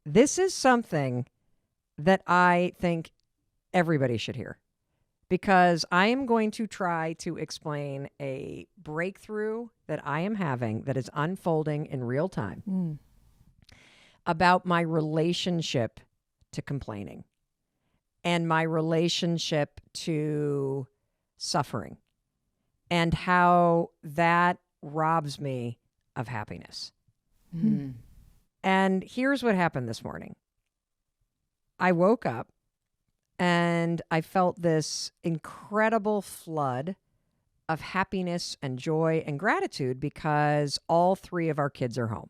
this is something that I think everybody should hear, because I am going to try to explain a breakthrough that I am having that is unfolding in real time about my relationship to complaining and my relationship to suffering and how that robs me of happiness. And here's what happened this morning. I woke up and I felt this incredible flood of happiness and joy and gratitude because all three of our kids are home.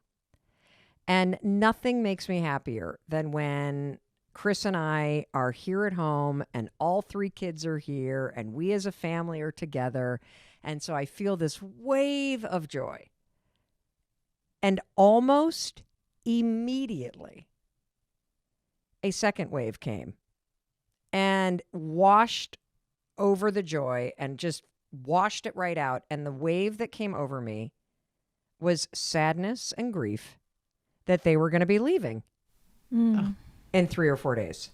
And nothing makes me happier than when Chris and I are here at home and all three kids are here and we as a family are together. And so I feel this wave of joy. And almost immediately, a second wave came and washed over the joy and just washed it right out. And the wave that came over me was sadness and grief that they were going to be leaving in 3 or 4 days.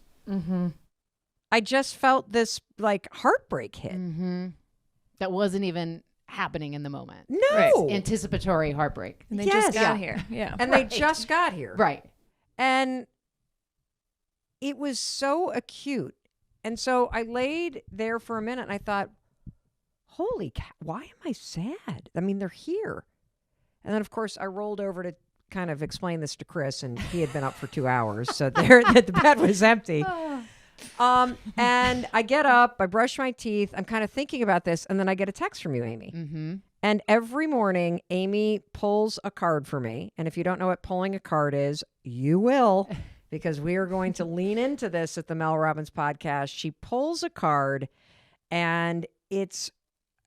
I just felt this like heartbreak hit. That wasn't even happening in the moment. No. Right. Anticipatory heartbreak. And they just got here. Yeah. And they just got here. Right. And it was so acute. And so I laid there for a minute and I thought, holy cow, why am I sad? I mean, they're here. And then, of course, I rolled over to kind of explain this to Chris, and he had been up for 2 hours. So there, the bed was empty. And I get up, I brush my teeth. I'm kind of thinking about this. And then I get a text from you, Amy. And every morning, Amy pulls a card for me. And if you don't know what pulling a card is, you will, because we are going to lean into this at the Mel Robbins podcast. She pulls a card, and it's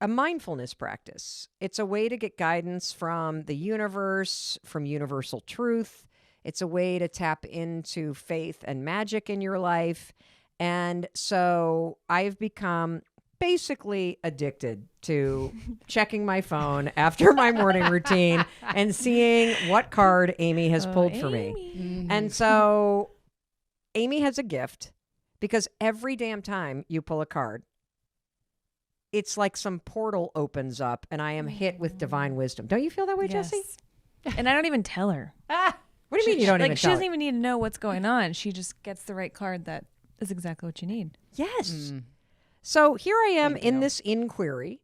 a mindfulness practice. It's a way to get guidance from the universe, from universal truth. It's a way to tap into faith and magic in your life. And so I've become basically addicted to checking my phone after my morning routine and seeing what card Amy has pulled for me. And so Amy has a gift, because every damn time you pull a card, it's like some portal opens up and I am hit with divine wisdom. Don't you feel that way, Jessie? And I don't even tell her. What do you mean you don't even she tell doesn't her? even need to know what's going on. She just gets the right card that is exactly what you need. Yes. So here I am in this inquiry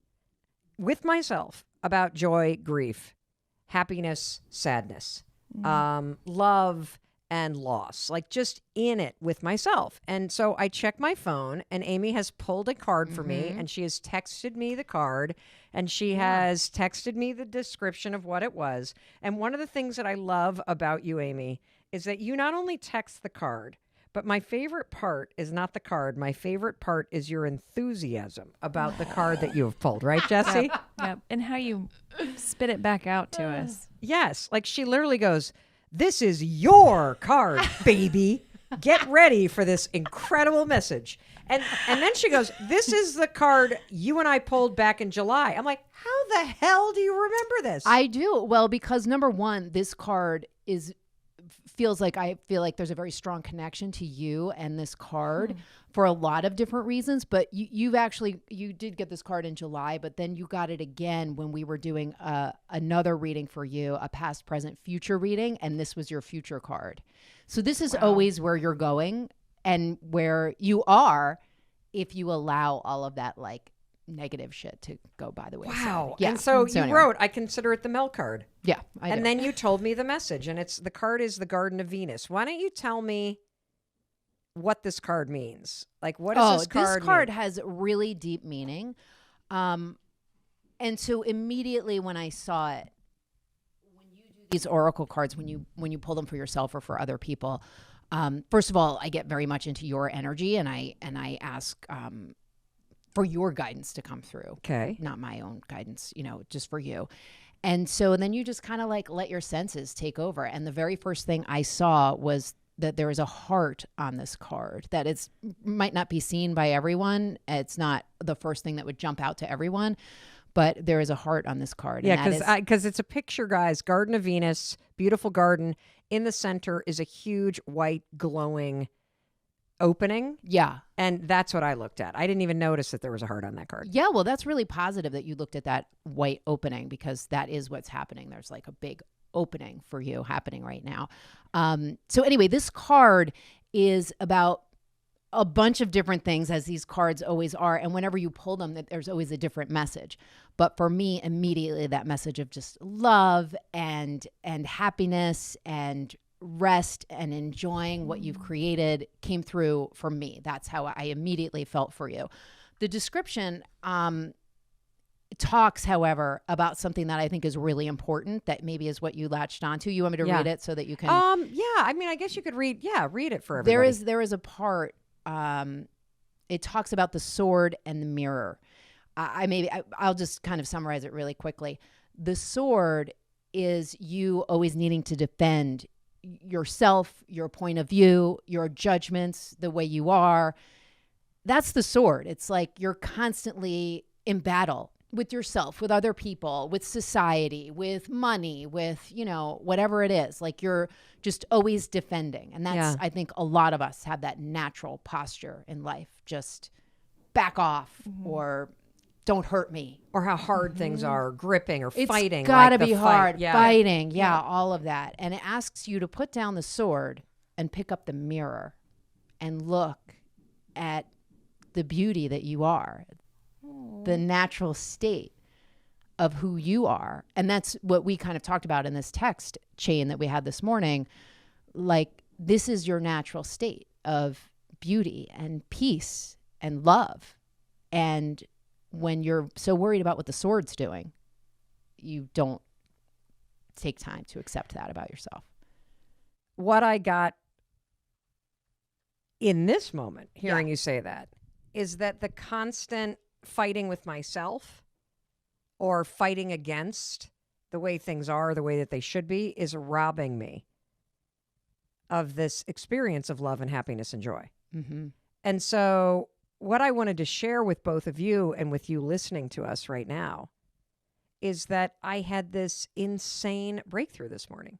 with myself about joy, grief, happiness, sadness, love, and loss, like just in it with myself. And so I check my phone, and Amy has pulled a card for me, and she has texted me the card, and she has texted me the description of what it was. And one of the things that I love about you, Amy, is that you not only text the card, but my favorite part is not the card. My favorite part is your enthusiasm about the card that you have pulled, right, Jessie? Yep. And how you spit it back out to us. Yes. Like she literally goes, "This is your card, baby. Get ready for this incredible message." And then she goes, "This is the card you and I pulled back in July." I'm like, how the hell do you remember this? I do. Well, because number one, this card I feel like there's a very strong connection to you and this card for a lot of different reasons. But you did get this card in July, but then you got it again when we were doing another reading for you, a past, present, future reading. And this was your future card. So this is always where you're going and where you are if you allow all of that like negative shit to go by the way. Wow. Yeah. And so you anyway. wrote, "I consider it the Mel card." Yeah. And then you told me the message, and the card is the Garden of Venus. Why don't you tell me what this card means? Like, what does this card mean? This card has really deep meaning. And so immediately when I saw it, when you do these oracle cards, when you pull them for yourself or for other people, first of all, I get very much into your energy, and I ask for your guidance to come through. Okay. Not my own guidance, just for you. And so then you just kind of like let your senses take over. And the very first thing I saw was that there is a heart on this card that might not be seen by everyone. It's not the first thing that would jump out to everyone, but there is a heart on this card. Yeah, because it's a picture, guys. Garden of Venus, beautiful garden. in the center is a huge white glowing opening. Yeah. And that's what I looked at. I didn't even notice that there was a heart on that card. Yeah, well, that's really positive that you looked at that white opening, because that is what's happening. There's like a big opening for you happening right now. So anyway, this card is about a bunch of different things, as these cards always are. And whenever you pull them, there's always a different message. But for me, immediately that message of just love and happiness and rest and enjoying what you've created came through for me. That's how I immediately felt for you. The description talks, however, about something that I think is really important, that maybe is what you latched onto. You want me to read it so that you can? Yeah. I mean, I guess you could read it for everybody. There is a part. It talks about the sword and the mirror. I'll just kind of summarize it really quickly. The sword is you always needing to defend yourself, your point of view, your judgments, the way you are. That's the sword. It's like you're constantly in battle with yourself, with other people, with society, with money, with, whatever it is. Like you're just always defending. And that's, I think a lot of us have that natural posture in life. Just back off or don't hurt me. Or how hard things are, gripping or fighting. It's gotta like be hard. Yeah. Fighting. Yeah, all of that. And it asks you to put down the sword and pick up the mirror and look at the beauty that you are, the natural state of who you are. And that's what we kind of talked about in this text chain that we had this morning. Like, this is your natural state of beauty and peace and love. And when you're so worried about what the sword's doing, you don't take time to accept that about yourself. What I got in this moment, hearing you say that, is that the constant fighting with myself or fighting against the way things are, the way that they should be, is robbing me of this experience of love and happiness and joy. Mm-hmm. And so what I wanted to share with both of you and with you listening to us right now is that I had this insane breakthrough this morning.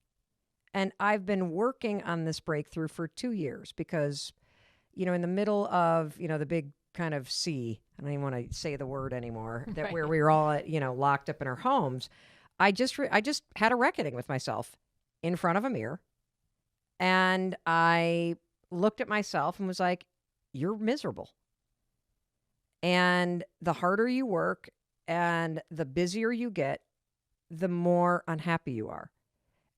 And I've been working on this breakthrough for 2 years because, in the middle of, the big kind of sea, I don't even want to say the word anymore, that where we were all, locked up in our homes, I just had a reckoning with myself in front of a mirror. And I looked at myself and was like, you're miserable. And the harder you work and the busier you get, the more unhappy you are.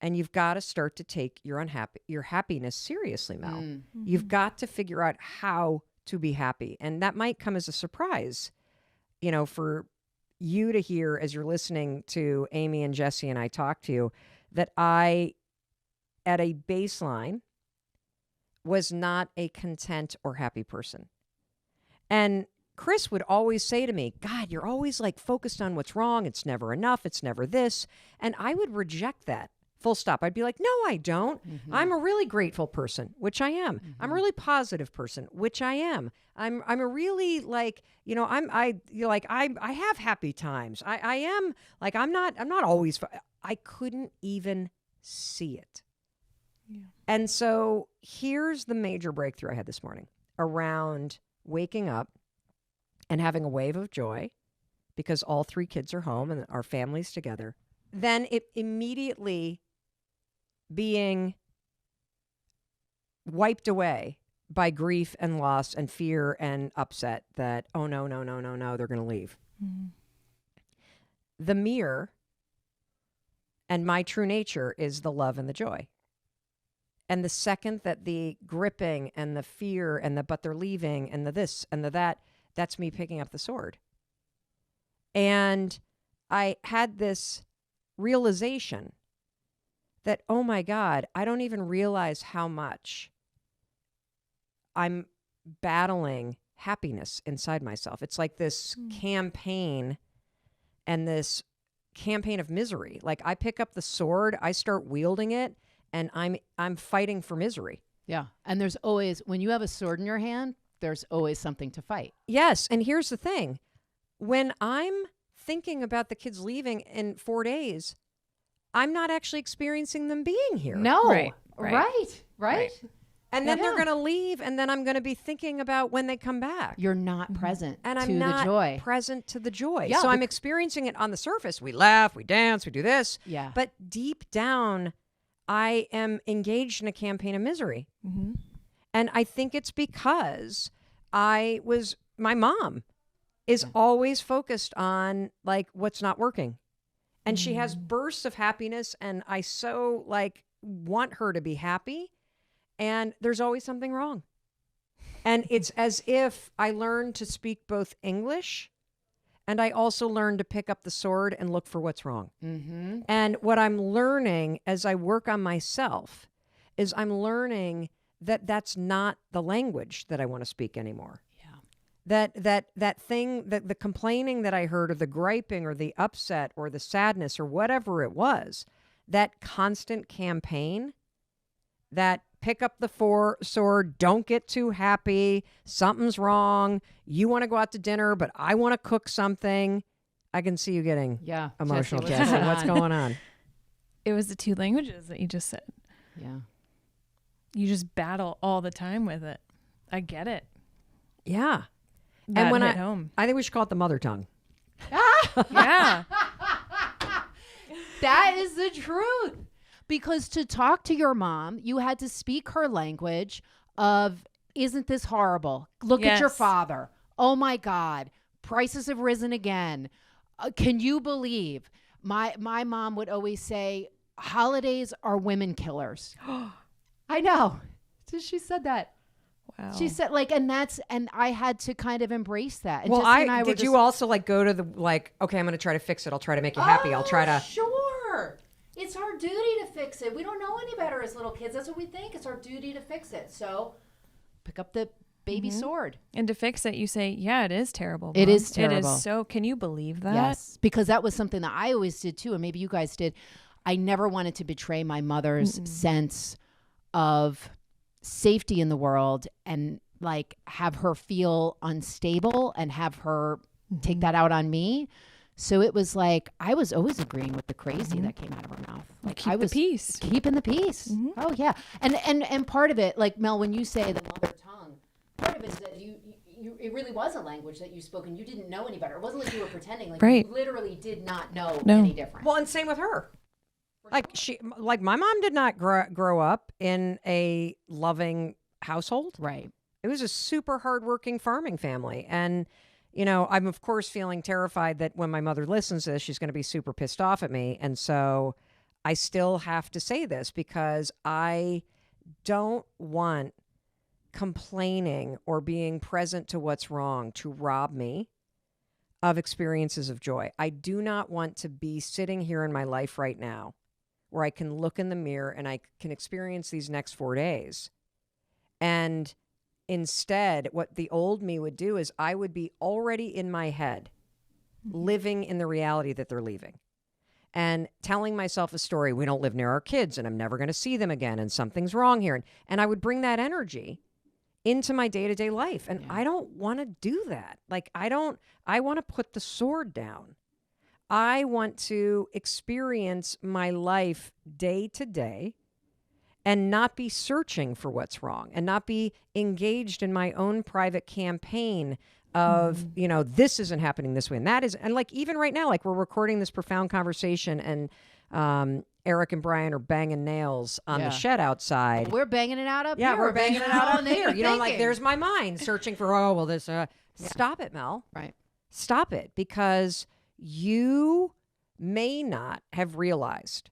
And you've got to start to take your happiness seriously, Mel. Mm-hmm. You've got to figure out how to be happy. And that might come as a surprise, for you to hear as you're listening to Amy and Jesse and I talk to you, that I, at a baseline, was not a content or happy person. And Chris would always say to me, God, you're always like focused on what's wrong. It's never enough. It's never this. And I would reject that. Full stop. I'd be like, no, I don't. Mm-hmm. I'm a really grateful person, which I am. Mm-hmm. I'm a really positive person, which I am. I'm a really like, I have happy times. I am like, I'm not always, I couldn't even see it. Yeah. And so here's the major breakthrough I had this morning around waking up and having a wave of joy because all 3 kids are home and our family's together. Then it immediately being wiped away by grief and loss and fear and upset that, oh, no, they're going to leave. Mm-hmm. The mirror and my true nature is the love and the joy. And the second that the gripping and the fear and but they're leaving and the this and the that, that's me picking up the sword. And I had this realization that, oh my God, I don't even realize how much I'm battling happiness inside myself. It's like this campaign and this campaign of misery. Like I pick up the sword, I start wielding it, and I'm fighting for misery. Yeah. And there's always, when you have a sword in your hand, there's always something to fight. Yes. And here's the thing. When I'm thinking about the kids leaving in 4 days, I'm not actually experiencing them being here. No. Right. Right. And then they're Yeah. going to leave, and then I'm going to be thinking about when they come back. You're not present And I'm to not the joy. present to the joy. Yeah, so I'm experiencing it on the surface. We laugh, we dance, we do this. Yeah. But deep down, I am engaged in a campaign of misery. Mm-hmm. And I think it's because my mom is always focused on like what's not working. And she has bursts of happiness, and I so like want her to be happy. And there's always something wrong. And it's as if I learned to speak both English, and I also learned to pick up the sword and look for what's wrong. Mm-hmm. And what I'm learning as I work on myself is I'm learning that that's not the language that I want to speak anymore. Yeah. That thing, that the complaining that I heard, or the griping, or the upset, or the sadness, or whatever it was, that constant campaign, that pick up the sword, don't get too happy, something's wrong, you want to go out to dinner, but I want to cook something. I can see you getting emotional, Jesse. What's going on? It was the two languages that you just said. Yeah. You just battle all the time with it. I get it. Yeah. That and when hit home. I think we should call it the mother tongue. Yeah. That is the truth. Because to talk to your mom, you had to speak her language of, isn't this horrible? Look at your Yes. father. Oh my God. Prices have risen again. Can you believe? My mom would always say, holidays are women killers. I know. She said that. Wow. She said and I had to kind of embrace that. And Well, Jesse and I were did you just- also like go to the like, okay, I'm going to try to fix it. I'll try to make you happy. I'll try to. Sure. It's our duty to fix it. We don't know any better as little kids. That's what we think. It's our duty to fix it. So pick up the baby sword. And to fix it, you say, yeah, it is terrible. It Mom. is It terrible. is so, can you believe that? Yes. Because that was something that I always did too. And maybe you guys did. I never wanted to betray my mother's sense of safety in the world and like have her feel unstable and have her take that out on me. So it was like I was always agreeing with the crazy that came out of her mouth. Like Keep I was the peace. keeping the peace. Oh yeah, and part of it, like Mel, when you say the mother tongue, part of it is that you it really was a language that you spoke and you didn't know any better. It wasn't like you were pretending. Like Right. you literally did not know No. any different. Well, and same with her. Like my mom did not grow up in a loving household. Right. It was a super hardworking farming family. And, you know, I'm of course feeling terrified that when my mother listens to this, she's going to be super pissed off at me. And so I still have to say this because I don't want complaining or being present to what's wrong to rob me of experiences of joy. I do not want to be sitting here in my life right now where I can look in the mirror and I can experience these next 4 days. And instead, what the old me would do is I would be already in my head, living in the reality that they're leaving and telling myself a story. We don't live near our kids and I'm never going to see them again and something's wrong here. And I would bring that energy into my day-to-day life. And I don't want to do that. Like, I want to put the sword down. I want to experience my life day to day and not be searching for what's wrong and not be engaged in my own private campaign of, you know, this isn't happening this way and that is. And like, even right now, like we're recording this profound conversation and Eric and Brian are banging nails on the shed outside. We're banging it out up Yeah, here. we're banging it out up there. here. You know, like there's my mind searching for, oh, well, this, stop it, Mel. Right. Stop it, because you may not have realized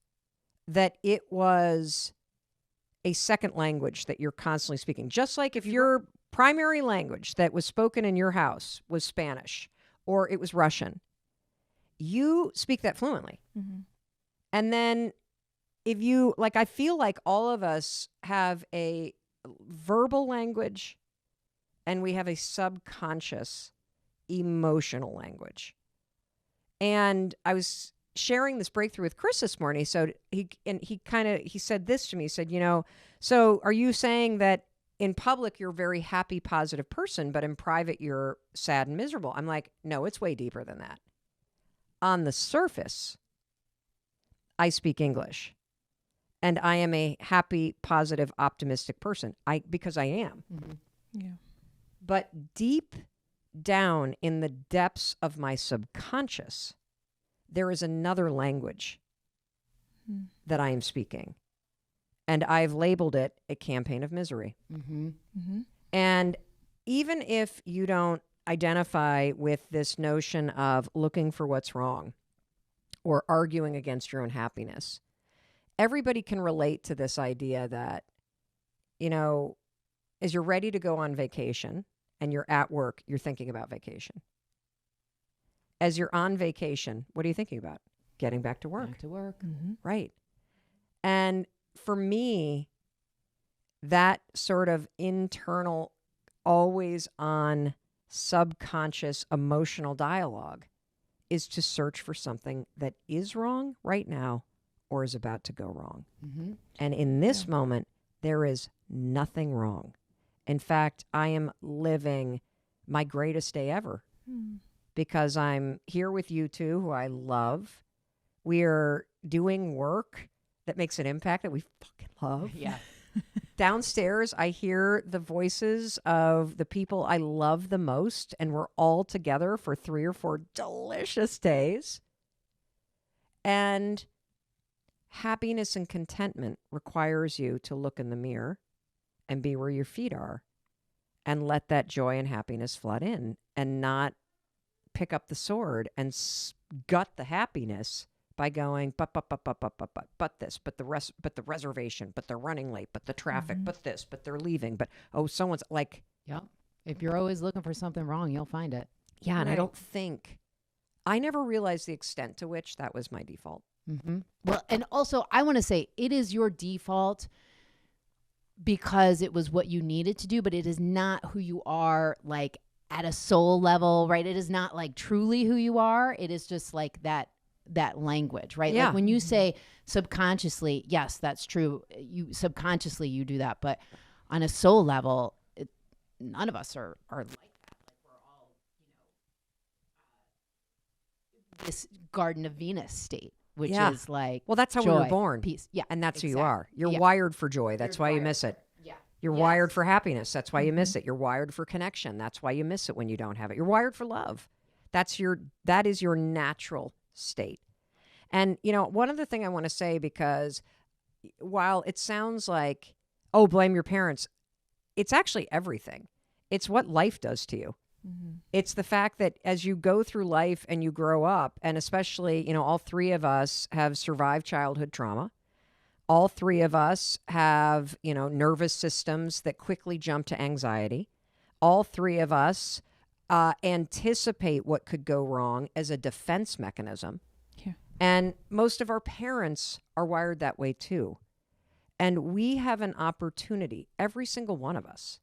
that it was a second language that you're constantly speaking. Just like if your primary language that was spoken in your house was Spanish or it was Russian, you speak that fluently. Mm-hmm. And then if you, like, I feel like all of us have a verbal language and we have a subconscious emotional language. And I was sharing this breakthrough with Chris this morning. So he said this to me. He said, you know, so are you saying that in public you're a very happy, positive person, but in private you're sad and miserable? I'm like, no, it's way deeper than that. On the surface, I speak English. And I am a happy, positive, optimistic person. Because I am. Yeah. But deep down in the depths of my subconscious, there is another language that I am speaking. And I've labeled it a campaign of misery. And even if you don't identify with this notion of looking for what's wrong or arguing against your own happiness, everybody can relate to this idea that, you know, as you're ready to go on vacation and you're at work, you're thinking about vacation. As you're on vacation, what are you thinking about? Getting back to work. Back to work. Right. And for me, that sort of internal, always on subconscious emotional dialogue is to search for something that is wrong right now or is about to go wrong. And in this moment, there is nothing wrong. In fact, I am living my greatest day ever because I'm here with you two, who I love. We are doing work that makes an impact that we fucking love. Yeah. Downstairs, I hear the voices of the people I love the most, and we're all together for 3 or 4 delicious days. And happiness and contentment requires you to look in the mirror and be where your feet are and let that joy and happiness flood in and not pick up the sword and gut the happiness by going, but this, but the rest, but the reservation, but they're running late, but the traffic, but this, but they're leaving, but someone's like, Yeah. If you're always looking for something wrong, you'll find it. yeah. And I never realized the extent to which that was my default. Well, and also I want to say it is your default because it was what you needed to do, but it is not who you are, like at a soul level, right? It is not like truly who you are. It is just like that language, right? Yeah. Like when you say subconsciously, yes, that's true. You subconsciously you do that, but on a soul level, none of us are like that. Like we're all, this Garden of Venus state, which is like, well, that's how we joy, were born. peace. Yeah. And that's who you exactly. are. You're Yeah. wired for joy. That's why you miss it. Yeah. You're wired for happiness. That's why you miss it. You're wired for connection. That's why you miss it when you don't have it. You're wired for love. That is your natural state. And, one other thing I want to say, because while it sounds like, oh, blame your parents, it's actually everything. It's what life does to you. It's the fact that as you go through life and you grow up, and especially, all 3 of us have survived childhood trauma. All 3 of us have, nervous systems that quickly jump to anxiety. All 3 of us anticipate what could go wrong as a defense mechanism. Yeah. And most of our parents are wired that way too. And we have an opportunity, every single one of us,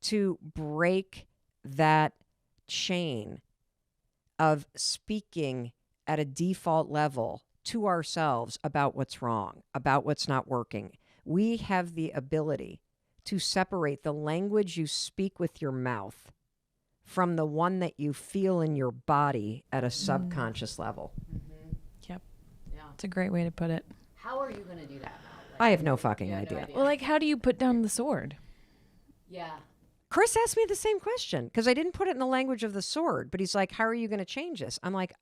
to break that chain of speaking at a default level to ourselves about what's wrong, about what's not working. We have the ability to separate the language you speak with your mouth from the one that you feel in your body at a subconscious level. Yep. Yeah. It's a great way to put it. How are you going to do that now? I have no fucking idea. Well, like, how do you put down the sword? Yeah. Chris asked me the same question because I didn't put it in the language of the sword, but he's like, how are you going to change this? I'm like,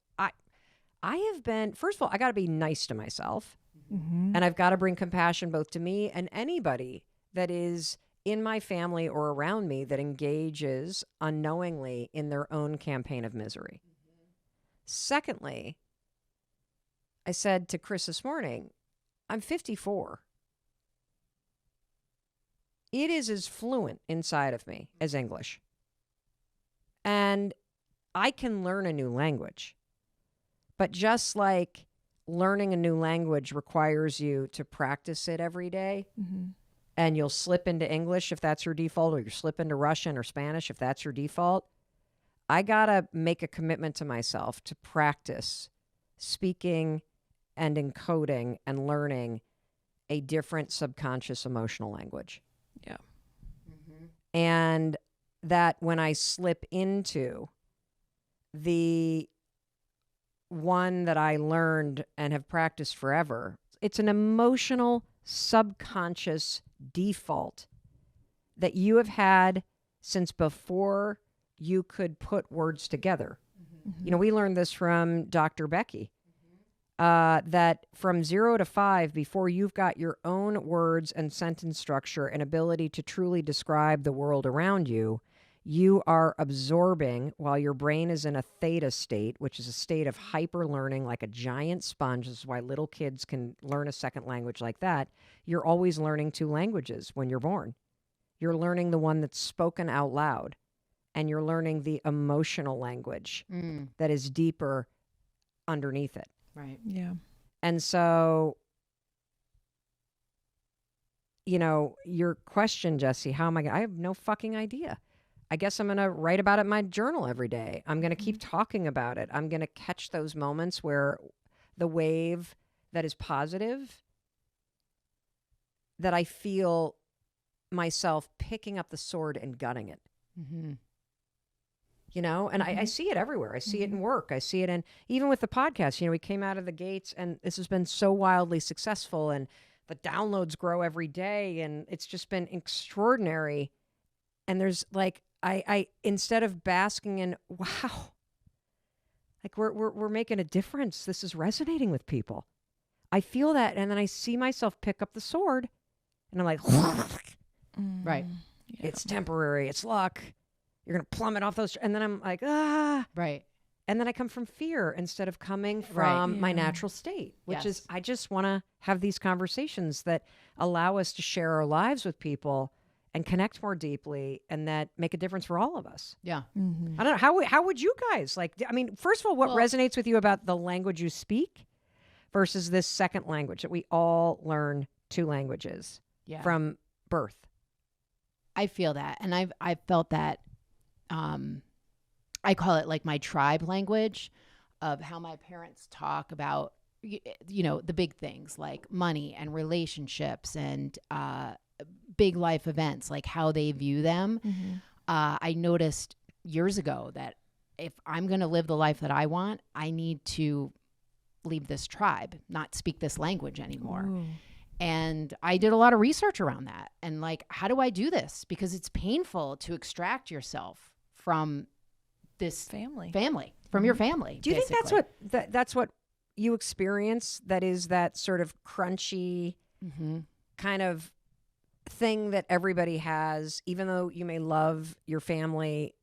I have been, first of all, I got to be nice to myself. And I've got to bring compassion both to me and anybody that is in my family or around me that engages unknowingly in their own campaign of misery. Secondly, I said to Chris this morning, I'm 54. It is as fluent inside of me as English. And I can learn a new language. But just like learning a new language requires you to practice it every day, and you'll slip into English if that's your default, or you slip into Russian or Spanish if that's your default, I got to make a commitment to myself to practice speaking and encoding and learning a different subconscious emotional language. Yeah. And that when I slip into the one that I learned and have practiced forever. It's an emotional, subconscious default that you have had since before you could put words together. You know, we learned this from Dr. Becky, that from 0 to 5, before you've got your own words and sentence structure and ability to truly describe the world around you, you are absorbing while your brain is in a theta state, which is a state of hyper learning, like a giant sponge. This is why little kids can learn a second language like that. You're always learning 2 languages when you're born. You're learning the one that's spoken out loud, and you're learning the emotional language that is deeper underneath it. Right. Yeah. And so, you know, your question, Jesse, how am I going to, I have no fucking idea. I guess I'm going to write about it in my journal every day. I'm going to keep talking about it. I'm going to catch those moments where the wave that is positive, that I feel myself picking up the sword and gutting it. You know, and I see it everywhere. I see it in work. I see it in, even with the podcast, you know, we came out of the gates and this has been so wildly successful and the downloads grow every day and it's just been extraordinary. And there's like, I instead of basking in, wow, like we're making a difference. This is resonating with people. I feel that. And then I see myself pick up the sword and I'm like, Right. it's temporary. It's luck. You're going to plummet off those. And then I'm like, ah. Right. And then I come from fear instead of coming from my natural state, which is I just want to have these conversations that allow us to share our lives with people and connect more deeply and that make a difference for all of us. Yeah. I don't know. How would you guys like, I mean, first of all, what resonates with you about the language you speak versus this second language that we all learn 2 languages from birth? I feel that. And I've felt that. I call it like my tribe language of how my parents talk about, you know, the big things like money and relationships and big life events, like how they view them. I noticed years ago that if I'm going to live the life that I want, I need to leave this tribe, not speak this language anymore. Ooh. And I did a lot of research around that. And like, how do I do this? Because it's painful to extract yourself from this family from your family. Do you think that's what you experience? That is that sort of crunchy kind of thing that everybody has, even though you may love your family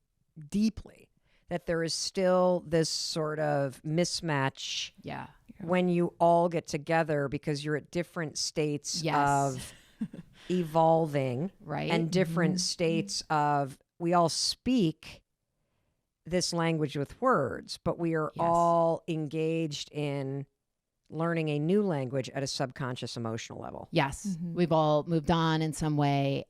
deeply, that there is still this sort of mismatch when you all get together because you're at different states of evolving and different states of, we all speak this language with words, but we are all engaged in learning a new language at a subconscious emotional level. Yes. We've all moved on in some way,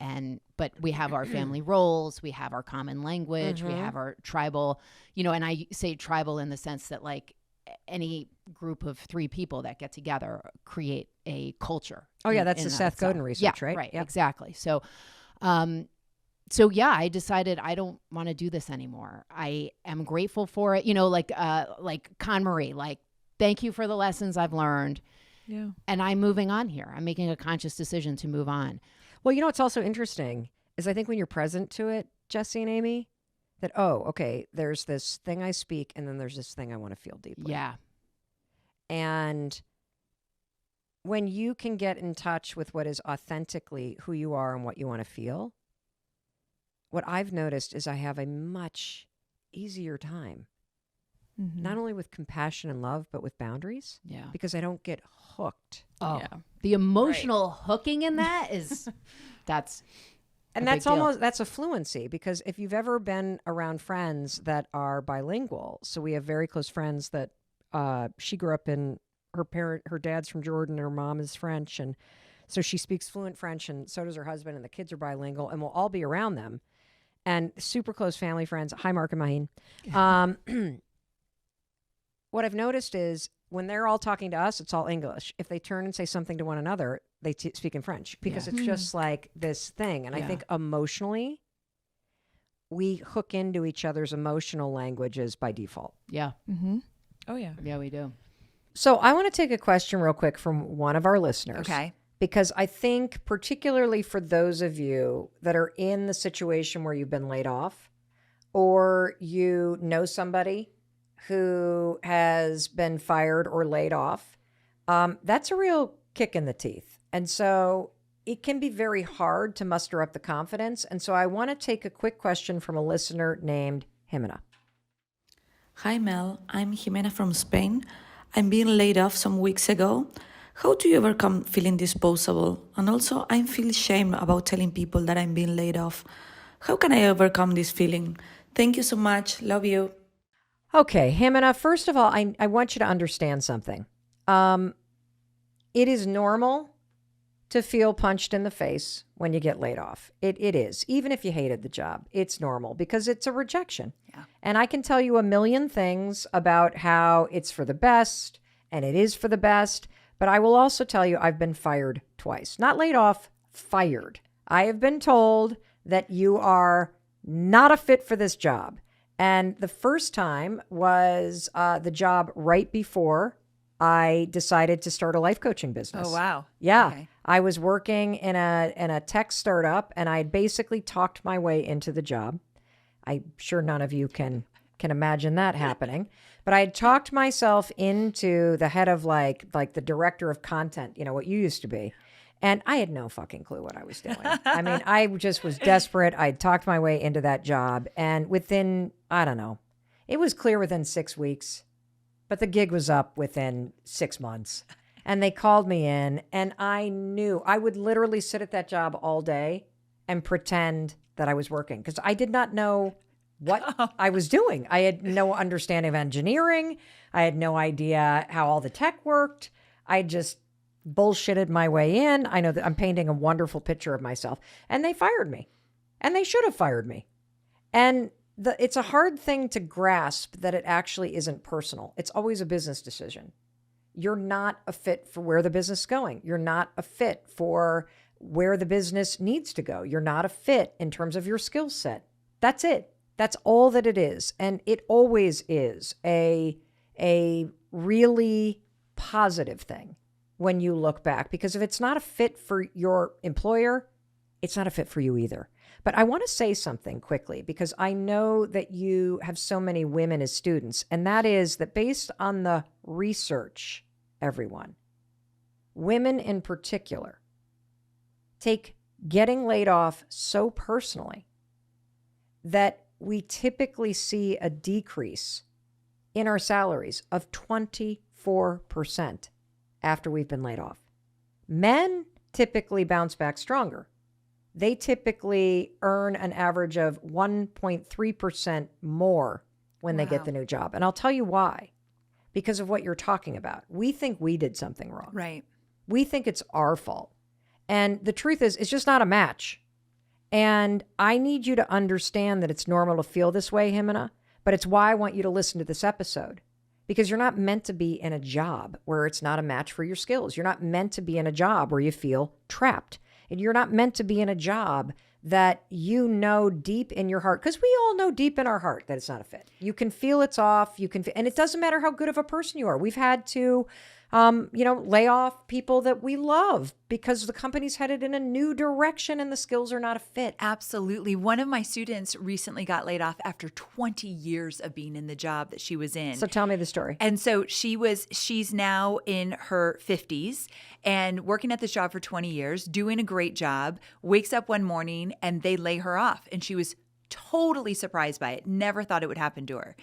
but we have our family roles, we have our common language, we have our tribal, you know, and I say tribal in the sense that like any group of 3 people that get together create a culture. Oh yeah, that's the Seth Godin research, right? Right, exactly. So I decided I don't want to do this anymore. I am grateful for it. You know, like Con Marie, like, thank you for the lessons I've learned. Yeah. And I'm moving on here. I'm making a conscious decision to move on. Well, you know, what's also interesting is I think when you're present to it, Jesse and Amy, that, oh, okay, there's this thing I speak and then there's this thing I want to feel deeply. Yeah. And when you can get in touch with what is authentically who you are and what you want to feel, what I've noticed is I have a much easier time, not only with compassion and love, but with boundaries. Yeah. Because I don't get hooked. Oh, yeah. The emotional hooking in that is, that's a fluency, because if you've ever been around friends that are bilingual, so we have very close friends that she grew up in, her dad's from Jordan, her mom is French, and so she speaks fluent French, and so does her husband, and the kids are bilingual, and we'll all be around them, and super close family friends. Hi, Mark and Maheen. What I've noticed is when they're all talking to us, it's all English. If they turn and say something to one another, they speak in French, because it's just like this thing. And I think emotionally, we hook into each other's emotional languages by default. Yeah. Oh, yeah. Yeah, we do. So I want to take a question real quick from one of our listeners. Okay. Because I think particularly for those of you that are in the situation where you've been laid off, or you know somebody who has been fired or laid off, that's a real kick in the teeth. And so it can be very hard to muster up the confidence. And so I want to take a quick question from a listener named Jimena. Hi Mel, I'm Jimena from Spain. I'm being laid off some weeks ago. How do you overcome feeling disposable? And also, I feel shame about telling people that I'm being laid off. How can I overcome this feeling? Thank you so much. Love you. Okay, Jimena, first of all, I want you to understand something. It is normal to feel punched in the face when you get laid off. It is. Even if you hated the job, it's normal because it's a rejection. Yeah. And I can tell you a million things about how it's for the best and it is for the best. But I will also tell you I've been fired twice. Not laid off, fired. I have been told that you are not a fit for this job. And the first time was the job right before I decided to start a life coaching business. Oh, wow. Yeah. Okay. I was working in a tech startup and I had basically talked my way into the job. I'm sure none of you can imagine that happening. But I had talked myself into the head of like the director of content, you know, what you used to be. And I had no fucking clue what I was doing. I mean, I just was desperate. I'd talked my way into that job. And within, I don't know, it was clear within 6 weeks, but the gig was up within 6 months. And they called me in and I knew I would literally sit at that job all day and pretend that I was working because I did not know what I was doing. I had no understanding of engineering. I had no idea how all the tech worked. I just bullshitted my way in. I know that I'm painting a wonderful picture of myself. And they fired me. And they should have fired me. And it's a hard thing to grasp that it actually isn't personal. It's always a business decision. You're not a fit for where the business is going. You're not a fit for where the business needs to go. You're not a fit in terms of your skill set. That's it. That's all that it is. And it always is a really positive thing when you look back, because if it's not a fit for your employer, it's not a fit for you either. But I want to say something quickly because I know that you have so many women as students, and that is that based on the research, everyone, women in particular, take getting laid off so personally that we typically see a decrease in our salaries of 24% after we've been laid off. Men typically bounce back stronger. They typically earn an average of 1.3% more when they get the new job. And I'll tell you why. Because of what you're talking about. We think we did something wrong. Right. We think it's our fault. And the truth is, it's just not a match. And I need you to understand that it's normal to feel this way, Jimena, but it's why I want you to listen to this episode. Because you're not meant to be in a job where it's not a match for your skills. You're not meant to be in a job where you feel trapped. And you're not meant to be in a job that you know deep in your heart, because we all know deep in our heart that it's not a fit. You can feel it's off. And it doesn't matter how good of a person you are. We've had to, lay off people that we love because the company's headed in a new direction and the skills are not a fit. Absolutely. One of my students recently got laid off after 20 years of being in the job that she was in. So tell me the story. And so she's now in her 50s and working at this job for 20 years, doing a great job, wakes up one morning and they lay her off. And she was totally surprised by it. Never thought it would happen to her.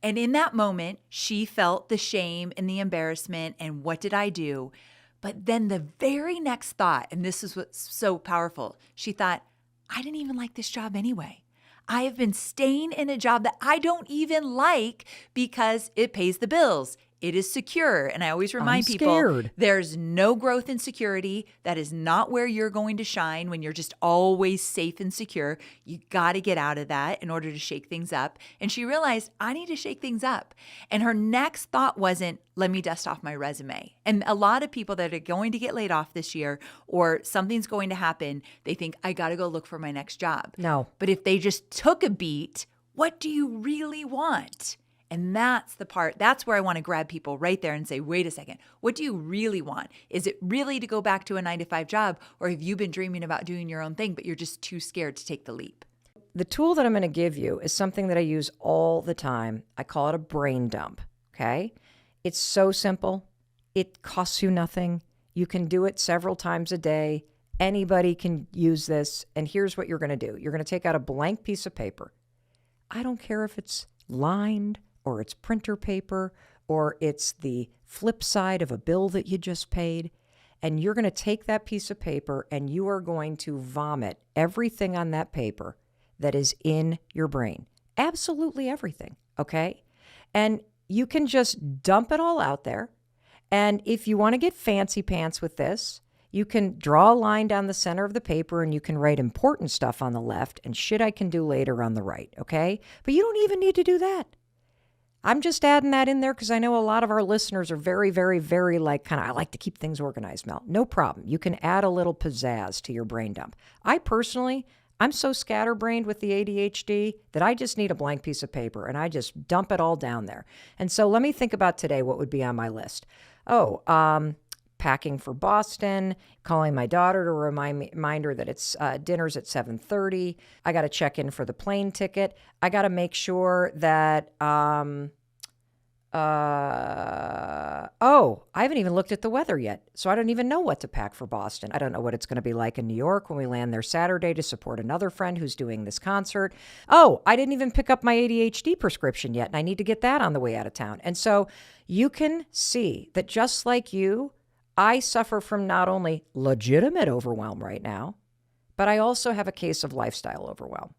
And in that moment, she felt the shame and the embarrassment and what did I do? But then the very next thought, and this is what's so powerful, she thought, I didn't even like this job anyway. I have been staying in a job that I don't even like because it pays the bills. It is secure. And I always remind people there's no growth in security. That is not where you're going to shine when you're just always safe and secure. You got to get out of that in order to shake things up. And she realized, I need to shake things up. And her next thought wasn't, let me dust off my resume. And a lot of people that are going to get laid off this year or something's going to happen, they think, I got to go look for my next job. No. But if they just took a beat, what do you really want? And that's the part, that's where I want to grab people right there and say, wait a second, what do you really want? Is it really to go back to a 9-to-5 job, or have you been dreaming about doing your own thing, but you're just too scared to take the leap? The tool that I'm going to give you is something that I use all the time. I call it a brain dump, okay? It's so simple. It costs you nothing. You can do it several times a day. Anybody can use this. And here's what you're going to do. You're going to take out a blank piece of paper. I don't care if it's lined or it's printer paper or it's the flip side of a bill that you just paid. And you're going to take that piece of paper and you are going to vomit everything on that paper that is in your brain. Absolutely everything, okay? And you can just dump it all out there. And if you want to get fancy pants with this, you can draw a line down the center of the paper and you can write important stuff on the left and shit I can do later on the right, okay? But you don't even need to do that. I'm just adding that in there because I know a lot of our listeners are very, very, very I like to keep things organized, Mel. No problem. You can add a little pizzazz to your brain dump. I'm so scatterbrained with the ADHD that I just need a blank piece of paper and I just dump it all down there. And so let me think about today what would be on my list. Packing for Boston, calling my daughter to remind her that it's dinner's at 7:30. I got to check in for the plane ticket. I got to make sure that I haven't even looked at the weather yet, so I don't even know what to pack for Boston. I don't know what it's going to be like in New York when we land there Saturday to support another friend who's doing this concert. I didn't even pick up my ADHD prescription yet, and I need to get that on the way out of town. And so you can see that just like you, I suffer from not only legitimate overwhelm right now, but I also have a case of lifestyle overwhelm,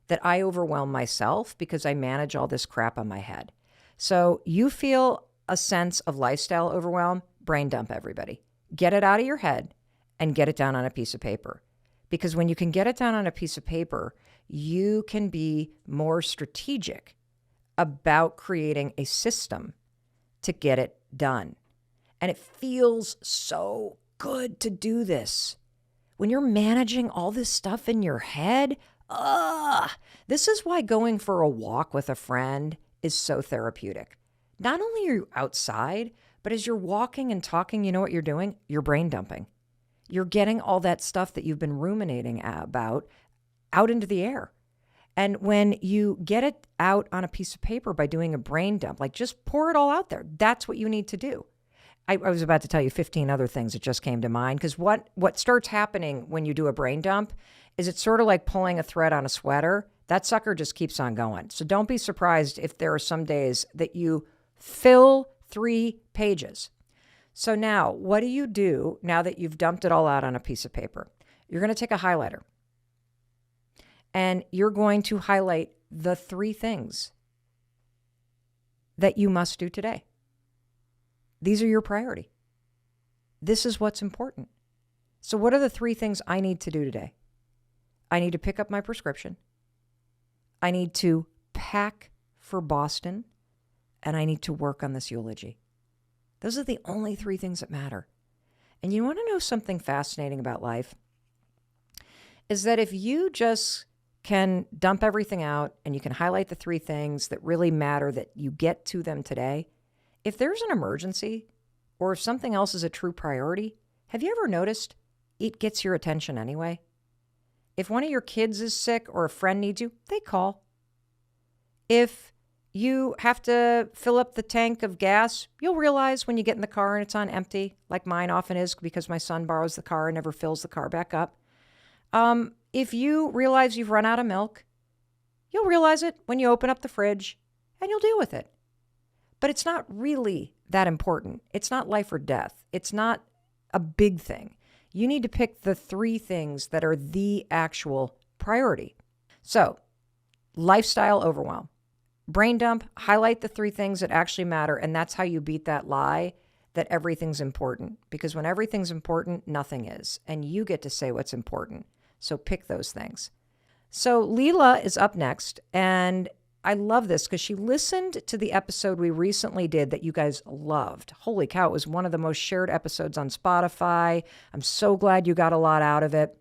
that I overwhelm myself because I manage all this crap on my head. So you feel a sense of lifestyle overwhelm, brain dump everybody. Get it out of your head and get it down on a piece of paper. Because when you can get it down on a piece of paper, you can be more strategic about creating a system to get it done. And it feels so good to do this. When you're managing all this stuff in your head, this is why going for a walk with a friend is so therapeutic. Not only are you outside, but as you're walking and talking, you know what you're doing? You're brain dumping. You're getting all that stuff that you've been ruminating about out into the air. And when you get it out on a piece of paper by doing a brain dump, just pour it all out there. That's what you need to do. I was about to tell you 15 other things that just came to mind, because what starts happening when you do a brain dump is it's sort of like pulling a thread on a sweater. That sucker just keeps on going. So don't be surprised if there are some days that you fill 3 pages. So now, what do you do now that you've dumped it all out on a piece of paper? You're going to take a highlighter and you're going to highlight the 3 things that you must do today. These are your priority. This is what's important. So what are the 3 things I need to do today? I need to pick up my prescription. I need to pack for Boston. And I need to work on this eulogy. Those are the only 3 things that matter. And you want to know something fascinating about life? Is that if you just can dump everything out and you can highlight the 3 things that really matter, that you get to them today, if there's an emergency or if something else is a true priority, have you ever noticed it gets your attention anyway? If one of your kids is sick or a friend needs you, they call. If you have to fill up the tank of gas, you'll realize when you get in the car and it's on empty, like mine often is because my son borrows the car and never fills the car back up. If you realize you've run out of milk, you'll realize it when you open up the fridge and you'll deal with it. But it's not really that important. It's not life or death. It's not a big thing. You need to pick the 3 things that are the actual priority. So, lifestyle overwhelm. Brain dump, highlight the 3 things that actually matter, and that's how you beat that lie that everything's important. Because when everything's important, nothing is. And you get to say what's important. So pick those things. So Leela is up next, and I love this because she listened to the episode we recently did that you guys loved. Holy cow, it was one of the most shared episodes on Spotify. I'm so glad you got a lot out of it.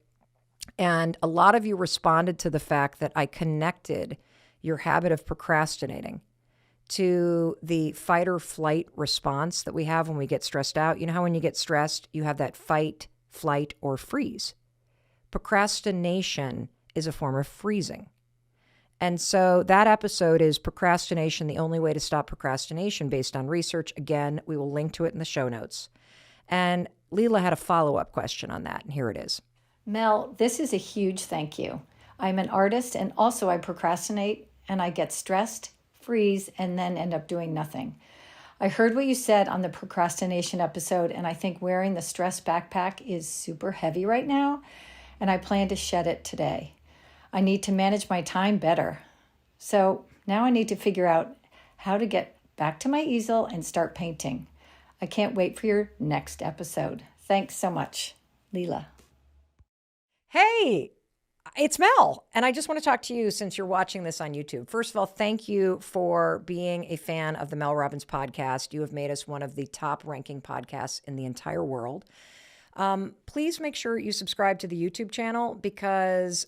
And a lot of you responded to the fact that I connected your habit of procrastinating to the fight or flight response that we have when we get stressed out. You know how when you get stressed, you have that fight, flight, or freeze. Procrastination is a form of freezing. And so that episode is Procrastination, the Only Way to Stop Procrastination, based on research. Again, we will link to it in the show notes. And Leela had a follow-up question on that, and here it is. Mel, this is a huge thank you. I'm an artist, and also I procrastinate, and I get stressed, freeze, and then end up doing nothing. I heard what you said on the procrastination episode, and I think wearing the stress backpack is super heavy right now, and I plan to shed it today. I need to manage my time better. So now I need to figure out how to get back to my easel and start painting. I can't wait for your next episode. Thanks so much, Leela. Hey, it's Mel, and I just want to talk to you since you're watching this on YouTube. First of all, thank you for being a fan of the Mel Robbins podcast. You have made us one of the top-ranking podcasts in the entire world. Please make sure you subscribe to the YouTube channel because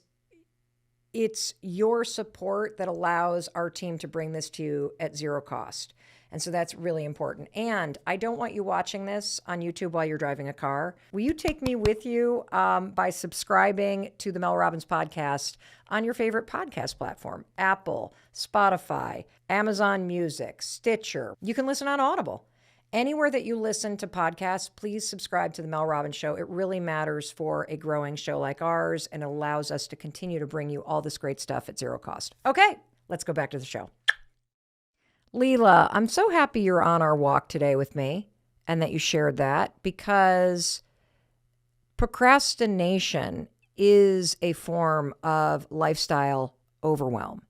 it's your support that allows our team to bring this to you at zero cost. And so that's really important. And I don't want you watching this on YouTube while you're driving a car. Will you take me with you by subscribing to the Mel Robbins podcast on your favorite podcast platform? Apple, Spotify, Amazon Music, Stitcher. You can listen on Audible. Anywhere that you listen to podcasts, please subscribe to the Mel Robbins Show. It really matters for a growing show like ours, and it allows us to continue to bring you all this great stuff at zero cost. Okay, let's go back to the show. Leela, I'm so happy you're on our walk today with me and that you shared that, because procrastination is a form of lifestyle overwhelm.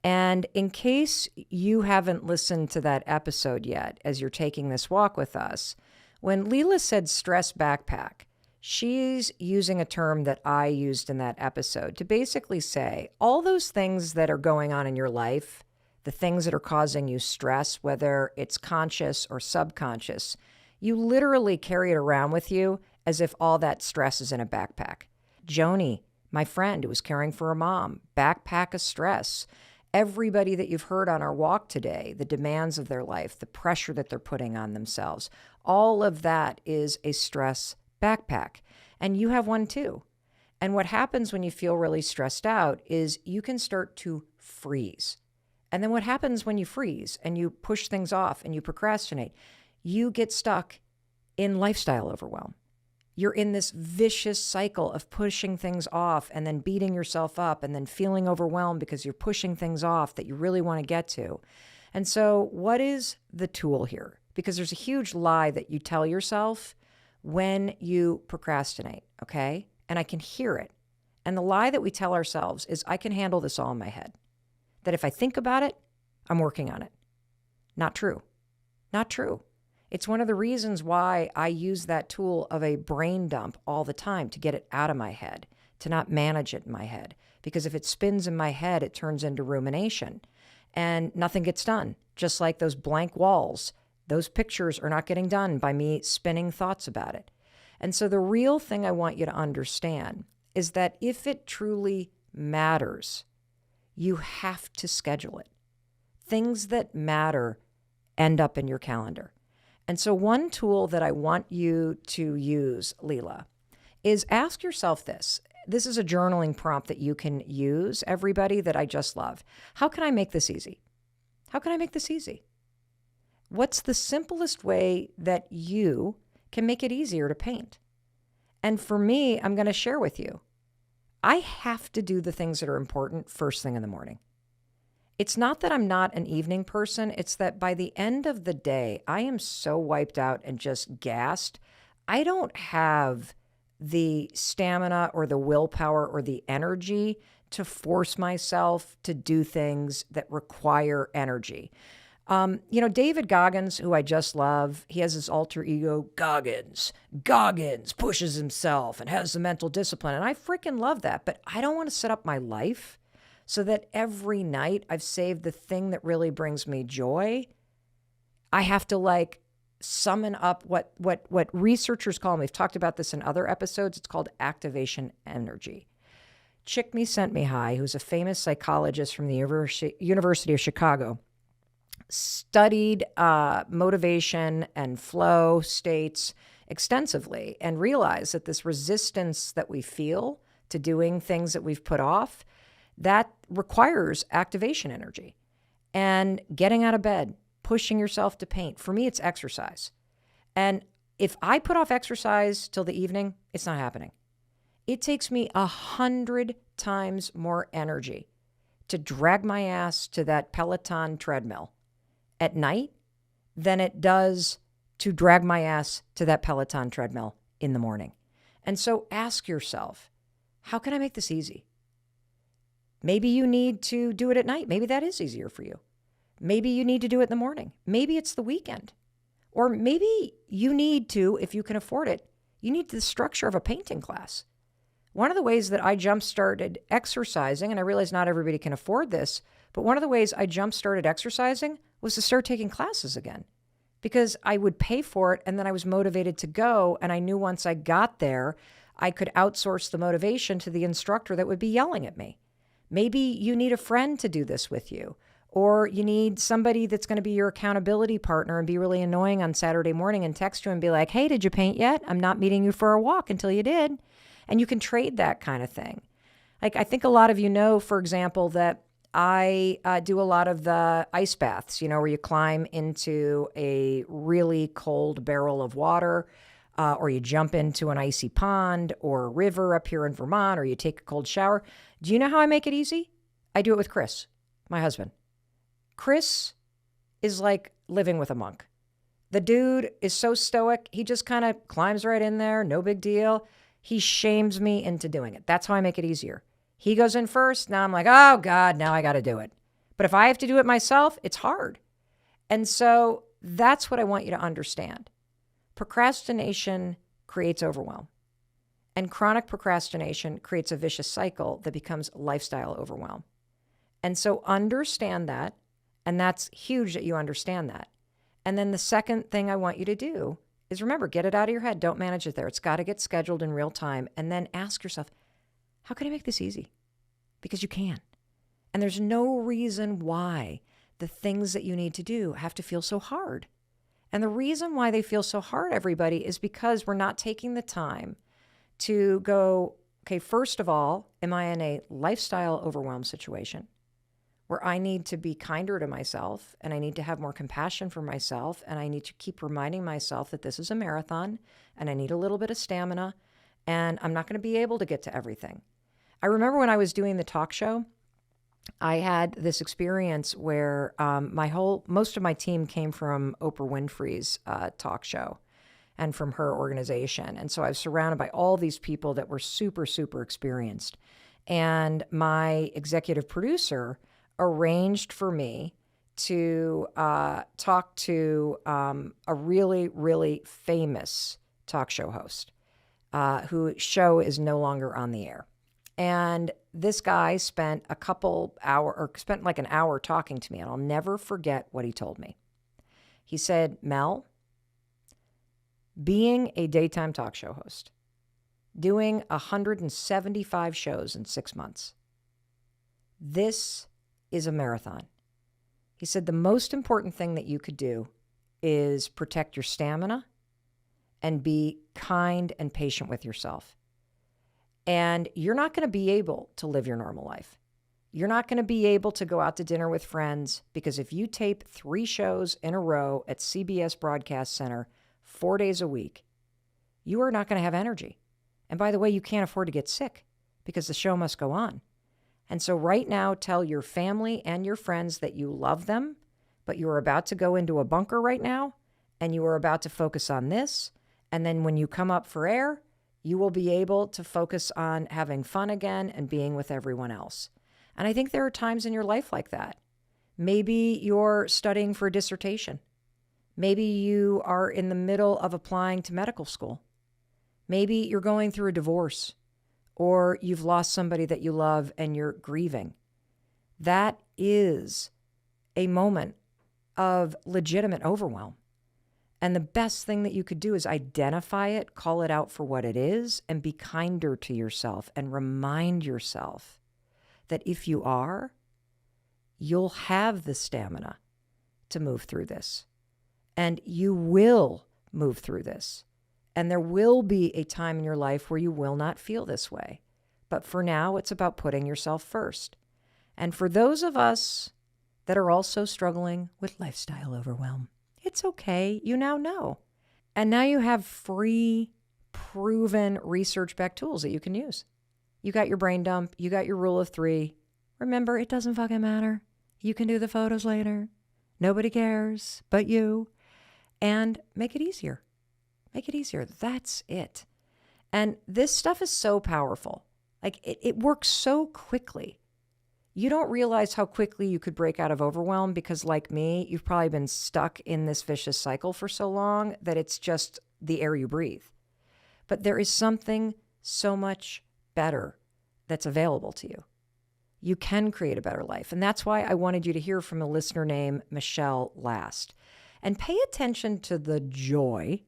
And in case you haven't listened to that episode yet, as you're taking this walk with us, when Leela said stress backpack, she's using a term that I used in that episode to basically say all those things that are going on in your life, the things that are causing you stress, whether it's conscious or subconscious, you literally carry it around with you as if all that stress is in a backpack. Joni, my friend who was caring for her mom, backpack of stress. Everybody that you've heard on our walk today, the demands of their life, the pressure that they're putting on themselves, all of that is a stress backpack. And you have one too. And what happens when you feel really stressed out is you can start to freeze. And then what happens when you freeze and you push things off and you procrastinate? You get stuck in lifestyle overwhelm. You're in this vicious cycle of pushing things off and then beating yourself up and then feeling overwhelmed because you're pushing things off that you really want to get to. And so what is the tool here? Because there's a huge lie that you tell yourself when you procrastinate, okay? And I can hear it. And the lie that we tell ourselves is, I can handle this all in my head. That if I think about it, I'm working on it. Not true. Not true. It's one of the reasons why I use that tool of a brain dump all the time, to get it out of my head, to not manage it in my head. Because if it spins in my head, it turns into rumination and nothing gets done. Just like those blank walls, those pictures are not getting done by me spinning thoughts about it. And so the real thing I want you to understand is that if it truly matters, you have to schedule it. Things that matter end up in your calendar. And so one tool that I want you to use, Leela, is ask yourself this. This is a journaling prompt that you can use, everybody, that I just love. How can I make this easy? How can I make this easy? What's the simplest way that you can make it easier to paint? And for me, I'm going to share with you, I have to do the things that are important first thing in the morning. It's not that I'm not an evening person. It's that by the end of the day, I am so wiped out and just gassed. I don't have the stamina or the willpower or the energy to force myself to do things that require energy. David Goggins, who I just love, he has his alter ego, Goggins. Goggins pushes himself and has the mental discipline. And I freaking love that. But I don't want to set up my life so that every night I've saved the thing that really brings me joy. I have to summon up what researchers call, and we've talked about this in other episodes, it's called activation energy. Csikszentmihalyi, who's a famous psychologist from the University of Chicago, studied motivation and flow states extensively and realized that this resistance that we feel to doing things that we've put off, that requires activation energy and getting out of bed, pushing yourself to paint. For me, it's exercise. And if I put off exercise till the evening, it's not happening. It takes me 100 times more energy to drag my ass to that Peloton treadmill at night than it does to drag my ass to that Peloton treadmill in the morning. And so ask yourself, how can I make this easy? Maybe you need to do it at night. Maybe that is easier for you. Maybe you need to do it in the morning. Maybe it's the weekend. Or maybe you need to, if you can afford it, you need the structure of a painting class. One of the ways that I jump-started exercising, and I realize not everybody can afford this, but one of the ways I jump-started exercising was to start taking classes again, because I would pay for it and then I was motivated to go, and I knew once I got there, I could outsource the motivation to the instructor that would be yelling at me. Maybe you need a friend to do this with you, or you need somebody that's going to be your accountability partner and be really annoying on Saturday morning and text you and be like, hey, did you paint yet? I'm not meeting you for a walk until you did. And you can trade that kind of thing. Like, I think a lot of you know, for example, that I do a lot of the ice baths, where you climb into a really cold barrel of water, or you jump into an icy pond or a river up here in Vermont, or you take a cold shower. Do you know how I make it easy? I do it with Chris, my husband. Chris is like living with a monk. The dude is so stoic. He just kind of climbs right in there. No big deal. He shames me into doing it. That's how I make it easier. He goes in first. Now I'm like, oh God, now I got to do it. But if I have to do it myself, it's hard. And so that's what I want you to understand. Procrastination creates overwhelm. And chronic procrastination creates a vicious cycle that becomes lifestyle overwhelm. And so understand that. And that's huge that you understand that. And then the second thing I want you to do is remember, get it out of your head. Don't manage it there. It's got to get scheduled in real time. And then ask yourself, how can I make this easy? Because you can. And there's no reason why the things that you need to do have to feel so hard. And the reason why they feel so hard, everybody, is because we're not taking the time to go, okay, first of all, am I in a lifestyle overwhelm situation where I need to be kinder to myself and I need to have more compassion for myself and I need to keep reminding myself that this is a marathon and I need a little bit of stamina and I'm not going to be able to get to everything. I remember when I was doing the talk show, I had this experience where most of my team came from Oprah Winfrey's talk show and from her organization. And so I was surrounded by all these people that were super, super experienced. And my executive producer arranged for me to talk to a really, really famous talk show host whose show is no longer on the air. And this guy spent like an hour talking to me, and I'll never forget what he told me. He said, Mel, being a daytime talk show host, doing 175 shows in 6 months, this is a marathon. He said the most important thing that you could do is protect your stamina and be kind and patient with yourself. And you're not going to be able to live your normal life. You're not going to be able to go out to dinner with friends because if you tape 3 shows in a row at CBS Broadcast Center 4 days a week, you are not going to have energy. And by the way, you can't afford to get sick because the show must go on. And so right now, tell your family and your friends that you love them, but you are about to go into a bunker right now, and you are about to focus on this. And then when you come up for air, you will be able to focus on having fun again and being with everyone else. And I think there are times in your life like that. Maybe you're studying for a dissertation. Maybe you are in the middle of applying to medical school. Maybe you're going through a divorce, or you've lost somebody that you love and you're grieving. That is a moment of legitimate overwhelm. And the best thing that you could do is identify it, call it out for what it is, and be kinder to yourself and remind yourself that if you are, you'll have the stamina to move through this. And you will move through this. And there will be a time in your life where you will not feel this way. But for now, it's about putting yourself first. And for those of us that are also struggling with lifestyle overwhelm, it's okay. You now know. And now you have free, proven, research-backed tools that you can use. You got your brain dump. You got your rule of 3. Remember, it doesn't fucking matter. You can do the photos later. Nobody cares but you. And make it easier. Make it easier. That's it. And this stuff is so powerful. Like, it works so quickly. You don't realize how quickly you could break out of overwhelm because, like me, you've probably been stuck in this vicious cycle for so long that it's just the air you breathe. But there is something so much better that's available to you. You can create a better life. And that's why I wanted you to hear from a listener named Michelle last. And pay attention to the joy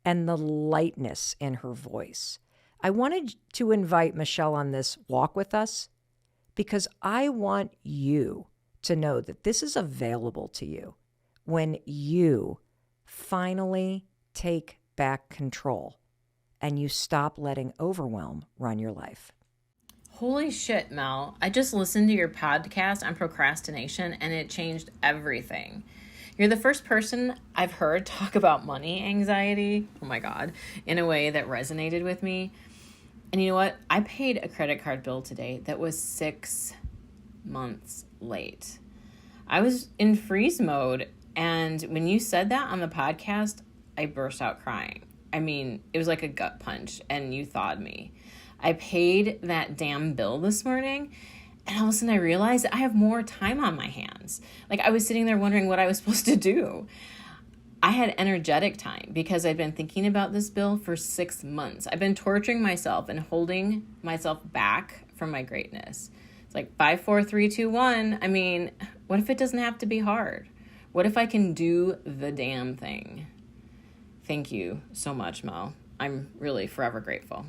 and the lightness in her voice. I wanted to invite Michelle on this walk with us because I want you to know that this is available to you when you finally take back control and you stop letting overwhelm run your life. Holy shit, Mel. I just listened to your podcast on procrastination and it changed everything. You're the first person I've heard talk about money anxiety, oh my God, in a way that resonated with me. And you know what? I paid a credit card bill today that was 6 months late. I was in freeze mode, and when you said that on the podcast, I burst out crying. I mean, it was like a gut punch, and you thawed me. I paid that damn bill this morning, and all of a sudden I realized that I have more time on my hands. Like, I was sitting there wondering what I was supposed to do. I had energetic time because I'd been thinking about this bill for 6 months. I've been torturing myself and holding myself back from my greatness. It's like 5, 4, 3, 2, 1. I mean, what if it doesn't have to be hard? What if I can do the damn thing? Thank you so much, Mel. I'm really forever grateful.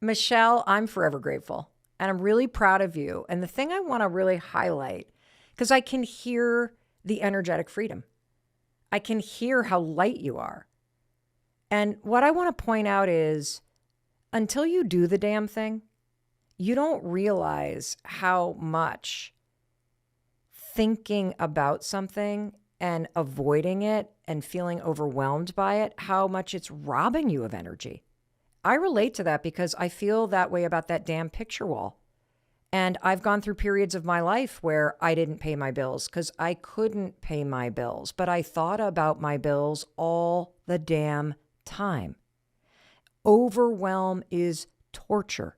Michelle, I'm forever grateful. And I'm really proud of you. And the thing I want to really highlight, because I can hear the energetic freedom. I can hear how light you are. And what I want to point out is, until you do the damn thing, you don't realize how much thinking about something and avoiding it and feeling overwhelmed by it, how much it's robbing you of energy. I relate to that because I feel that way about that damn picture wall. And I've gone through periods of my life where I didn't pay my bills because I couldn't pay my bills, but I thought about my bills all the damn time. Overwhelm is torture.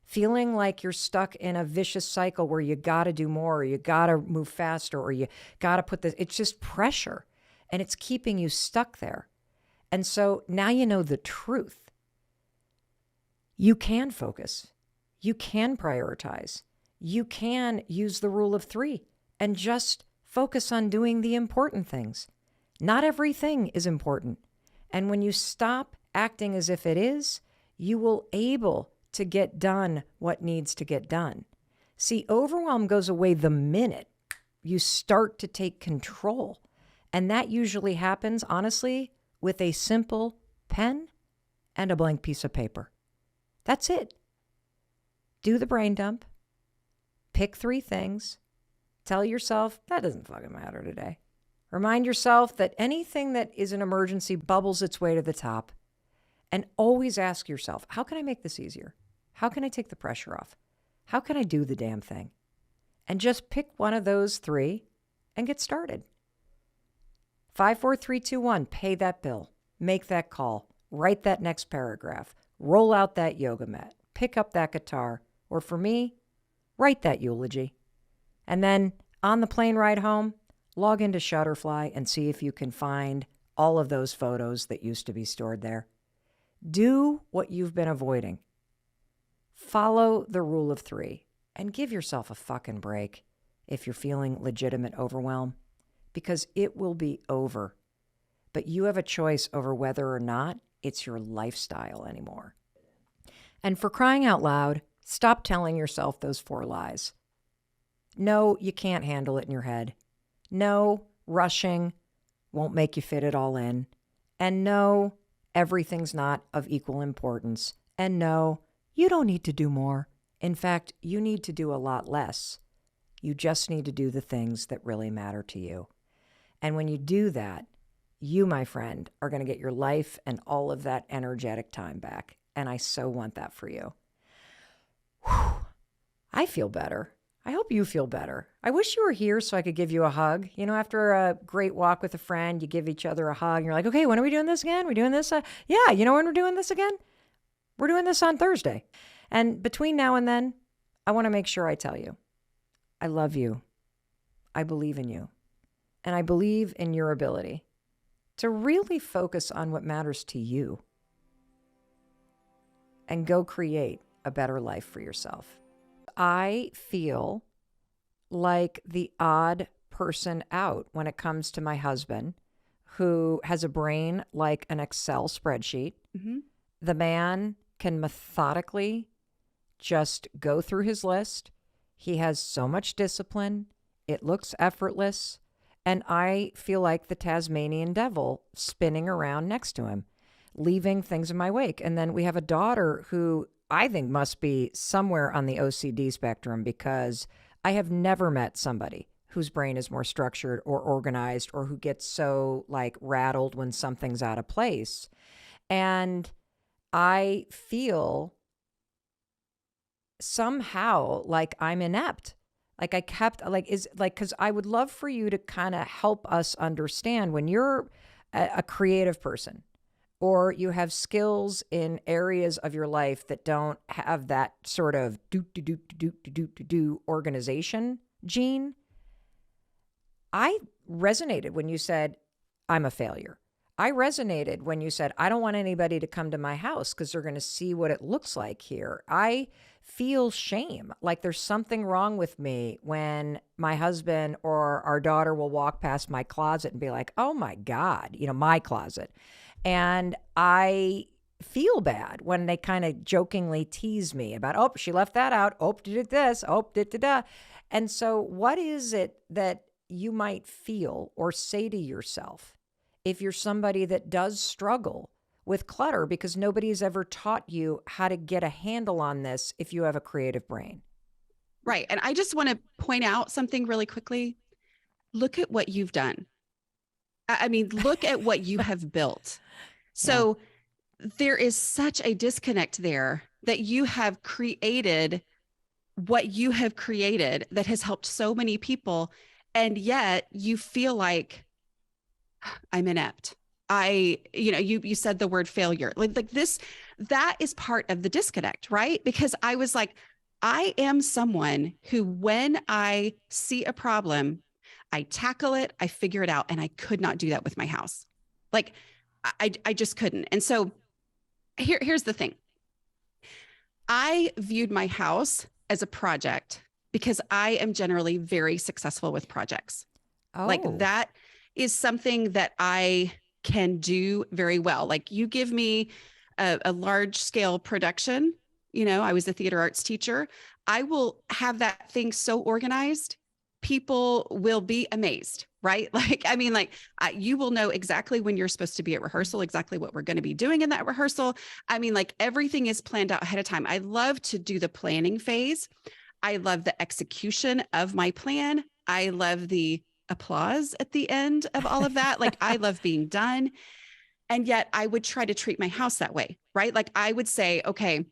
Feeling like you're stuck in a vicious cycle where you got to do more, or you got to move faster, or you got to put this, it's just pressure and it's keeping you stuck there. And so now you know the truth. You can focus. You can prioritize. You can use the rule of 3 and just focus on doing the important things. Not everything is important. And when you stop acting as if it is, you will able to get done what needs to get done. See, overwhelm goes away the minute you start to take control. And that usually happens, honestly, with a simple pen and a blank piece of paper. That's it. Do the brain dump. Pick 3 things. Tell yourself, that doesn't fucking matter today. Remind yourself that anything that is an emergency bubbles its way to the top. And always ask yourself, how can I make this easier? How can I take the pressure off? How can I do the damn thing? And just pick one of those 3 and get started. 5, 4, 3, 2, 1. Pay that bill. Make that call. Write that next paragraph. Roll out that yoga mat. Pick up that guitar. Or for me, write that eulogy. And then on the plane ride home, log into Shutterfly and see if you can find all of those photos that used to be stored there. Do what you've been avoiding. Follow the rule of 3 and give yourself a fucking break if you're feeling legitimate overwhelm, because it will be over. But you have a choice over whether or not it's your lifestyle anymore. And for crying out loud, stop telling yourself those 4 lies. No, you can't handle it in your head. No, rushing won't make you fit it all in. And no, everything's not of equal importance. And no, you don't need to do more. In fact, you need to do a lot less. You just need to do the things that really matter to you. And when you do that, you, my friend, are going to get your life and all of that energetic time back. And I so want that for you. Whew. I feel better. I hope you feel better. I wish you were here so I could give you a hug. You know, after a great walk with a friend, you give each other a hug. And you're like, okay, when are we doing this again? We're doing this? Yeah, you know when we're doing this again? We're doing this on Thursday. And between now and then, I want to make sure I tell you, I love you. I believe in you. And I believe in your ability to really focus on what matters to you and go create a better life for yourself. I feel like the odd person out when it comes to my husband, who has a brain like an Excel spreadsheet. Mm-hmm. The man can methodically just go through his list. He has so much discipline. It looks effortless. And I feel like the Tasmanian devil spinning around next to him, leaving things in my wake. And then we have a daughter who I think must be somewhere on the OCD spectrum, because I have never met somebody whose brain is more structured or organized, or who gets so like rattled when something's out of place. And I feel somehow like I'm inept. Like I kept because I would love for you to kind of help us understand when you're a creative person, or you have skills in areas of your life that don't have that sort of do organization gene. I resonated when you said, I'm a failure. I resonated when you said, I don't want anybody to come to my house because they're going to see what it looks like here. I feel shame, like there's something wrong with me when my husband or our daughter will walk past my closet and be like, oh my God, my closet. And I feel bad when they kind of jokingly tease me about, oh, she left that out. Oh, did this. Oh, da. And so what is it that you might feel or say to yourself if you're somebody that does struggle with clutter, because nobody's ever taught you how to get a handle on this if you have a creative brain? Right. And I just want to point out something really quickly. Look at what you've done. I mean, look at what you have built. So there is such a disconnect there, that you have created what you have created that has helped so many people. And yet you feel like, I'm inept. You said the word failure, like this, that is part of the disconnect, right? Because I was like, I am someone who, when I see a problem, I tackle it, I figure it out. And I could not do that with my house. Like I just couldn't. And so here's the thing. I viewed my house as a project because I am generally very successful with projects. Oh. Like that is something that I can do very well. Like you give me a large scale production, I was a theater arts teacher. I will have that thing so organized, people will be amazed, right? You will know exactly when you're supposed to be at rehearsal, exactly what we're going to be doing in that rehearsal. Everything is planned out ahead of time. I love to do the planning phase. I love the execution of my plan. I love the applause at the end of all of that. I love being done. And yet I would try to treat my house that way, right? Like I would say, okay,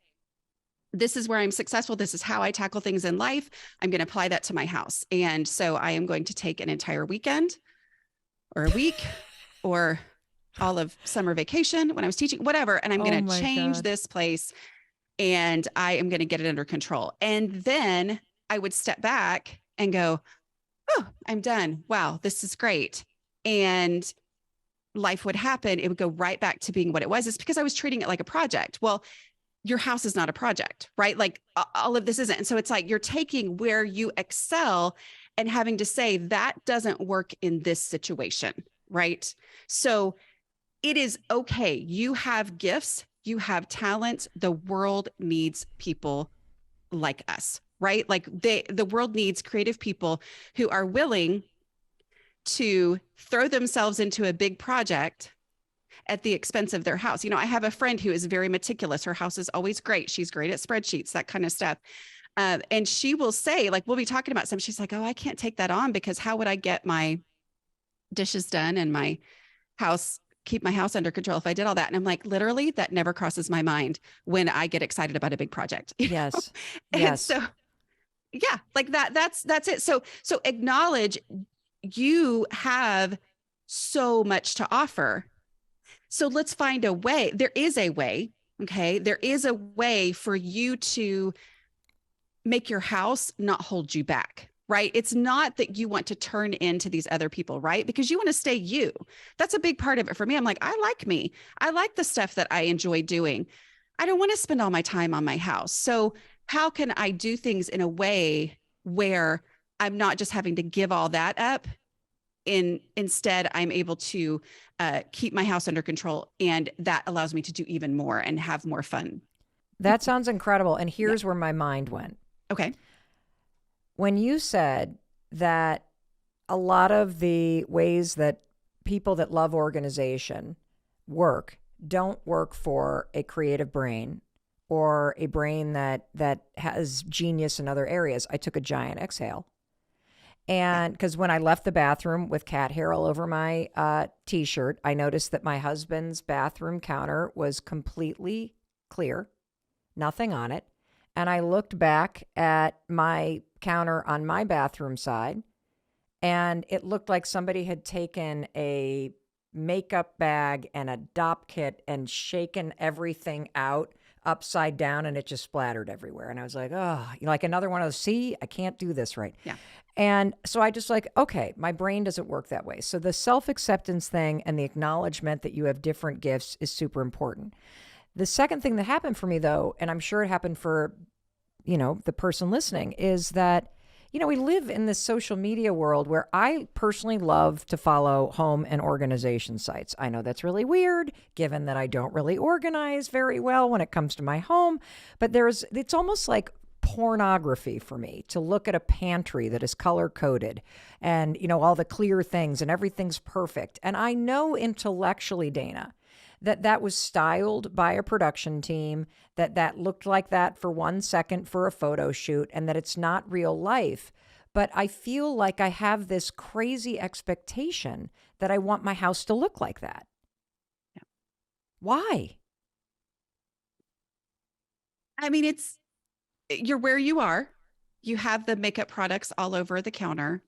this is where I'm successful. This is how I tackle things in life. I'm going to apply that to my house. And so I am going to take an entire weekend or a week or all of summer vacation when I was teaching, whatever. And I'm going to change this place and I am going to get it under control. And then I would step back and go, oh, I'm done. Wow, this is great. And life would happen. It would go right back to being what it was. It's because I was treating it like a project. Well, your house is not a project, right? Like all of this isn't. And so it's like you're taking where you excel and having to say that doesn't work in this situation, right? So it is okay. You have gifts, you have talents. The world needs people like us, right? Like the world needs creative people who are willing to throw themselves into a big project at the expense of their house. You know, I have a friend who is very meticulous. Her house is always great. She's great at spreadsheets, that kind of stuff. And she will say, like, we'll be talking about something. She's like, oh, I can't take that on because how would I get my dishes done and my house, keep my house under control if I did all that? And I'm like, literally, that never crosses my mind when I get excited about a big project. Yes. And Yes. so, yeah, like that's it. So acknowledge you have so much to offer. So let's find a way. There is a way. Okay. There is a way for you to make your house not hold you back, right? It's not that you want to turn into these other people, right? Because you want to stay you. That's a big part of it for me. I'm like, I like me. I like the stuff that I enjoy doing. I don't want to spend all my time on my house. So how can I do things in a way where I'm not just having to give all that up? Instead, I'm able to keep my house under control, and that allows me to do even more and have more fun. That sounds incredible. And here's where my mind went. Okay. When you said that a lot of the ways that people that love organization don't work for a creative brain or a brain that has genius in other areas, I took a giant exhale. And because when I left the bathroom with cat hair all over my t-shirt, I noticed that my husband's bathroom counter was completely clear, nothing on it. And I looked back at my counter on my bathroom side, and it looked like somebody had taken a makeup bag and a dop kit and shaken everything out upside down, and it just splattered everywhere. And I was like, oh, like another one of those, see, I can't do this right. Yeah. And so I just like, okay, my brain doesn't work that way. So the self-acceptance thing and the acknowledgement that you have different gifts is super important. The second thing that happened for me, though, and I'm sure it happened for, the person listening, is that, we live in this social media world where I personally love to follow home and organization sites. I know that's really weird, given that I don't really organize very well when it comes to my home, but it's almost like pornography for me to look at a pantry that is color coded and, all the clear things and everything's perfect. And I know intellectually, Dana, that was styled by a production team, that looked like that for 1 second for a photo shoot, and that it's not real life. But I feel like I have this crazy expectation that I want my house to look like that. Yeah. Why? I mean, you're where you are. You have the makeup products all over the counter,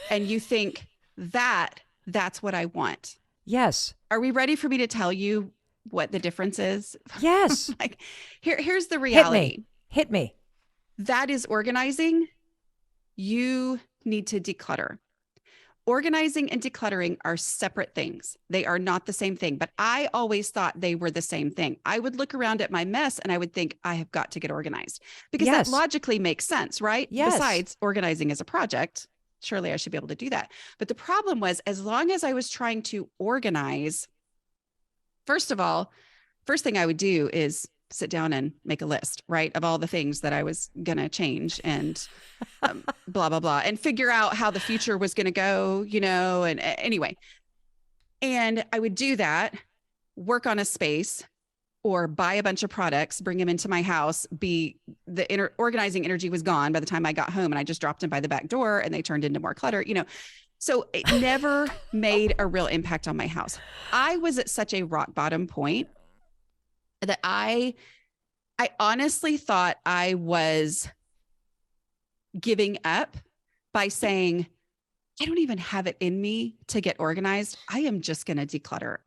and you think that's what I want. Yes. Are we ready for me to tell you what the difference is? Yes. Like, here's the reality. Hit me. That is organizing. You need to declutter. Organizing and decluttering are separate things. They are not the same thing, but I always thought they were the same thing. I would look around at my mess and I would think, I have got to get organized, because that logically makes sense, right? Yes. Besides, organizing is a project. Surely I should be able to do that. But the problem was, as long as I was trying to organize, first of all, first thing I would do is sit down and make a list, right, of all the things that I was going to change and blah, blah, blah, and figure out how the future was going to go, and anyway. And I would do that, work on a space, or buy a bunch of products, bring them into my house. Organizing energy was gone by the time I got home, and I just dropped them by the back door and they turned into more clutter, So it never made a real impact on my house. I was at such a rock bottom point that I honestly thought I was giving up by saying, I don't even have it in me to get organized. I am just going to declutter.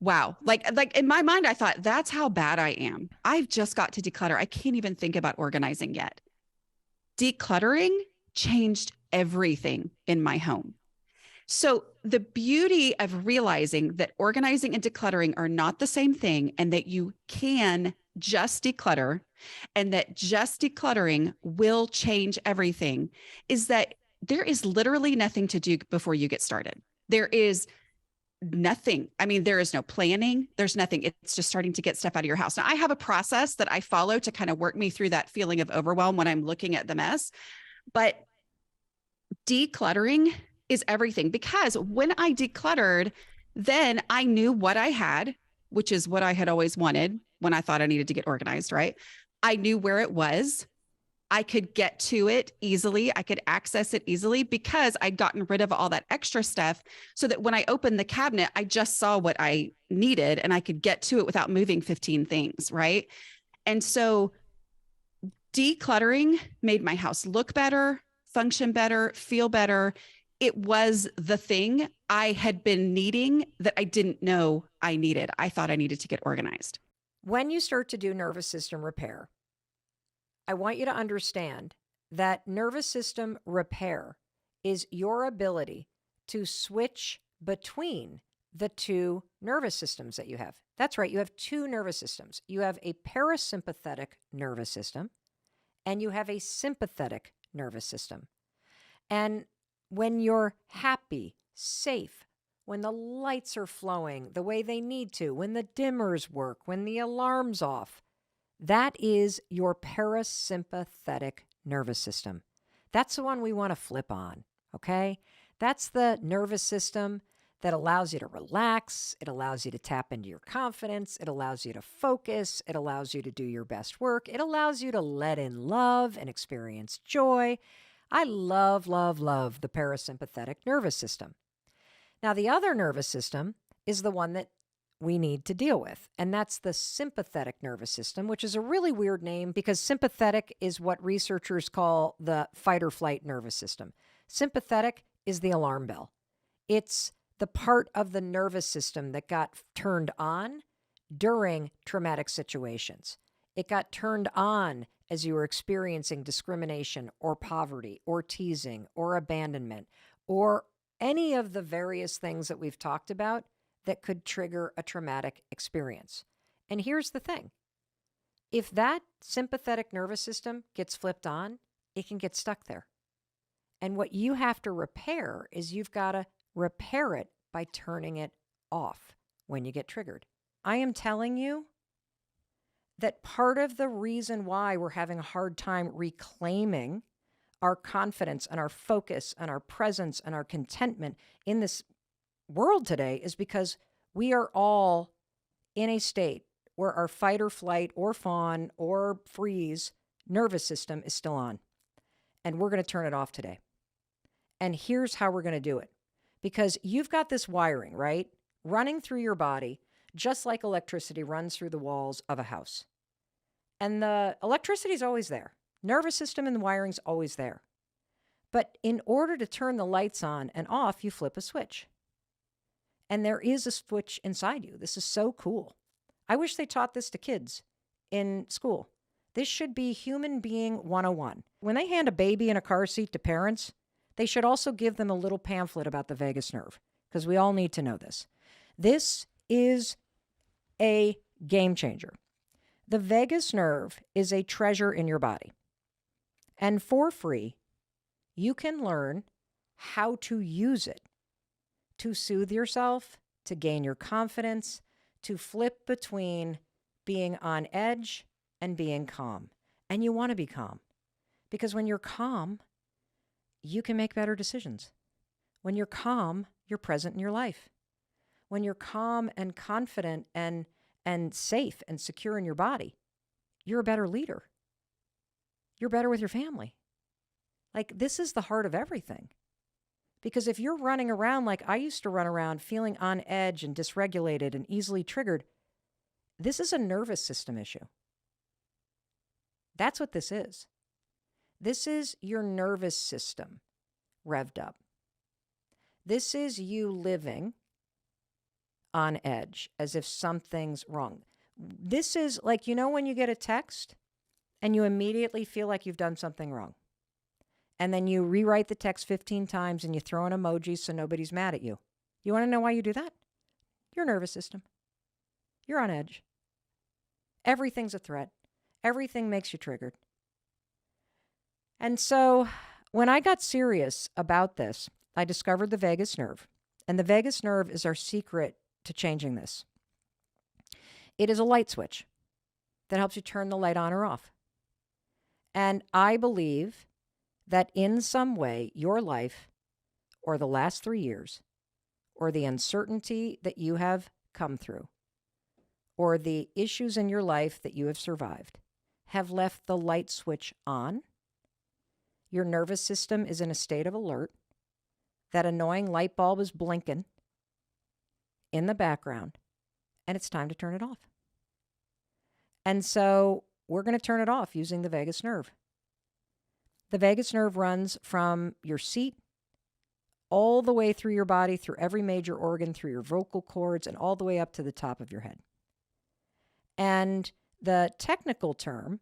Wow. Like in my mind, I thought, that's how bad I am. I've just got to declutter. I can't even think about organizing yet. Decluttering changed everything in my home. So the beauty of realizing that organizing and decluttering are not the same thing, and that you can just declutter, and that just decluttering will change everything, is that there is literally nothing to do before you get started. There is nothing. I mean, there is no planning. There's nothing. It's just starting to get stuff out of your house. Now, I have a process that I follow to kind of work me through that feeling of overwhelm when I'm looking at the mess. But decluttering is everything, because when I decluttered, then I knew what I had, which is what I had always wanted when I thought I needed to get organized, right? I knew where it was. I could get to it easily. I could access it easily because I'd gotten rid of all that extra stuff, so that when I opened the cabinet, I just saw what I needed and I could get to it without moving 15 things, right? And so decluttering made my house look better, function better, feel better. It was the thing I had been needing that I didn't know I needed. I thought I needed to get organized. When you start to do nervous system repair, I want you to understand that nervous system repair is your ability to switch between the two nervous systems that you have. That's right, you have two nervous systems. You have a parasympathetic nervous system and you have a sympathetic nervous system. And when you're happy, safe, when the lights are flowing the way they need to, when the dimmers work, when the alarm's off, that is your parasympathetic nervous system. That's the one we want to flip on, okay? That's the nervous system that allows you to relax. It allows you to tap into your confidence. It allows you to focus. It allows you to do your best work. It allows you to let in love and experience joy. I love, love, love the parasympathetic nervous system. Now, the other nervous system is the one that we need to deal with, and that's the sympathetic nervous system, which is a really weird name because sympathetic is what researchers call the fight or flight nervous system. Sympathetic is the alarm bell. It's the part of the nervous system that got turned on during traumatic situations. It got turned on as you were experiencing discrimination or poverty or teasing or abandonment or any of the various things that we've talked about that could trigger a traumatic experience. And here's the thing. If that sympathetic nervous system gets flipped on, it can get stuck there. And what you have to repair is you've got to repair it by turning it off when you get triggered. I am telling you that part of the reason why we're having a hard time reclaiming our confidence and our focus and our presence and our contentment in this world today is because we are all in a state where our fight or flight or fawn or freeze nervous system is still on. And we're going to turn it off today. And here's how we're going to do it. Because you've got this wiring, right? Running through your body, just like electricity runs through the walls of a house. And the electricity is always there. Nervous system and the wiring's always there. But in order to turn the lights on and off, you flip a switch. And there is a switch inside you. This is so cool. I wish they taught this to kids in school. This should be human being 101. When they hand a baby in a car seat to parents, they should also give them a little pamphlet about the vagus nerve, because we all need to know this. This is a game changer. The vagus nerve is a treasure in your body. And for free, you can learn how to use it to soothe yourself, to gain your confidence, to flip between being on edge and being calm. And you want to be calm, because when you're calm, you can make better decisions. When you're calm, you're present in your life. When you're calm and confident and safe and secure in your body, you're a better leader. You're better with your family. Like, this is the heart of everything. Because if you're running around like I used to run around, feeling on edge and dysregulated and easily triggered, this is a nervous system issue. That's what this is. This is your nervous system revved up. This is you living on edge as if something's wrong. This is like, you know, when you get a text and you immediately feel like you've done something wrong. And then you rewrite the text 15 times and you throw an emoji so nobody's mad at you. You want to know why you do that? Your nervous system. You're on edge. Everything's a threat. Everything makes you triggered. And so when I got serious about this, I discovered the vagus nerve. And the vagus nerve is our secret to changing this. It is a light switch that helps you turn the light on or off. And I believe that in some way, your life or the last 3 years or the uncertainty that you have come through or the issues in your life that you have survived have left the light switch on. Your nervous system is in a state of alert. That annoying light bulb is blinking in the background, and it's time to turn it off. And so we're going to turn it off using the vagus nerve. The vagus nerve runs from your seat all the way through your body, through every major organ, through your vocal cords, and all the way up to the top of your head. And the technical term,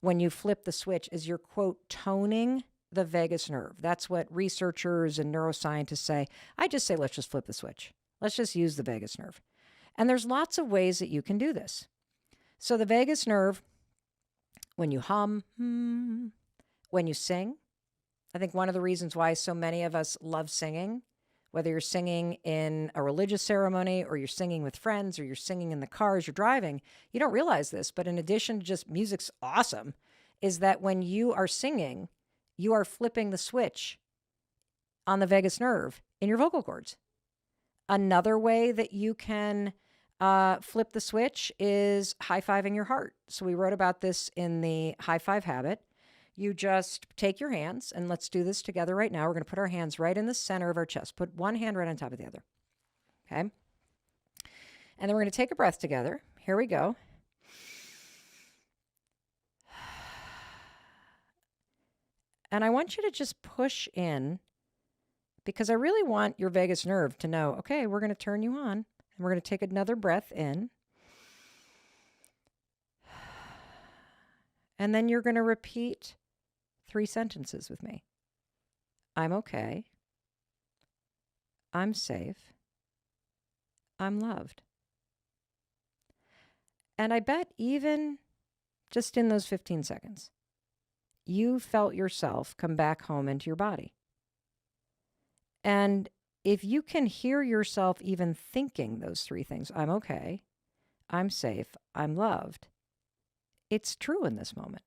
when you flip the switch, is you're, quote, toning the vagus nerve. That's what researchers and neuroscientists say. I just say, let's just flip the switch. Let's just use the vagus nerve. And there's lots of ways that you can do this. So the vagus nerve, when you hum, when you sing, I think one of the reasons why so many of us love singing, whether you're singing in a religious ceremony or you're singing with friends or you're singing in the car as you're driving, you don't realize this, but in addition to just music's awesome, is that when you are singing, you are flipping the switch on the vagus nerve in your vocal cords. Another way that you can flip the switch is high-fiving your heart. So we wrote about this in the High Five Habit. You just take your hands, and let's do this together right now. We're going to put our hands right in the center of our chest. Put one hand right on top of the other. Okay? And then we're going to take a breath together. Here we go. And I want you to just push in, because I really want your vagus nerve to know, okay, we're going to turn you on, and we're going to take another breath in. And then you're going to repeat 3 sentences with me. I'm okay. I'm safe. I'm loved. And I bet even just in those 15 seconds, you felt yourself come back home into your body. And if you can hear yourself even thinking those 3 things, I'm okay, I'm safe, I'm loved, it's true in this moment.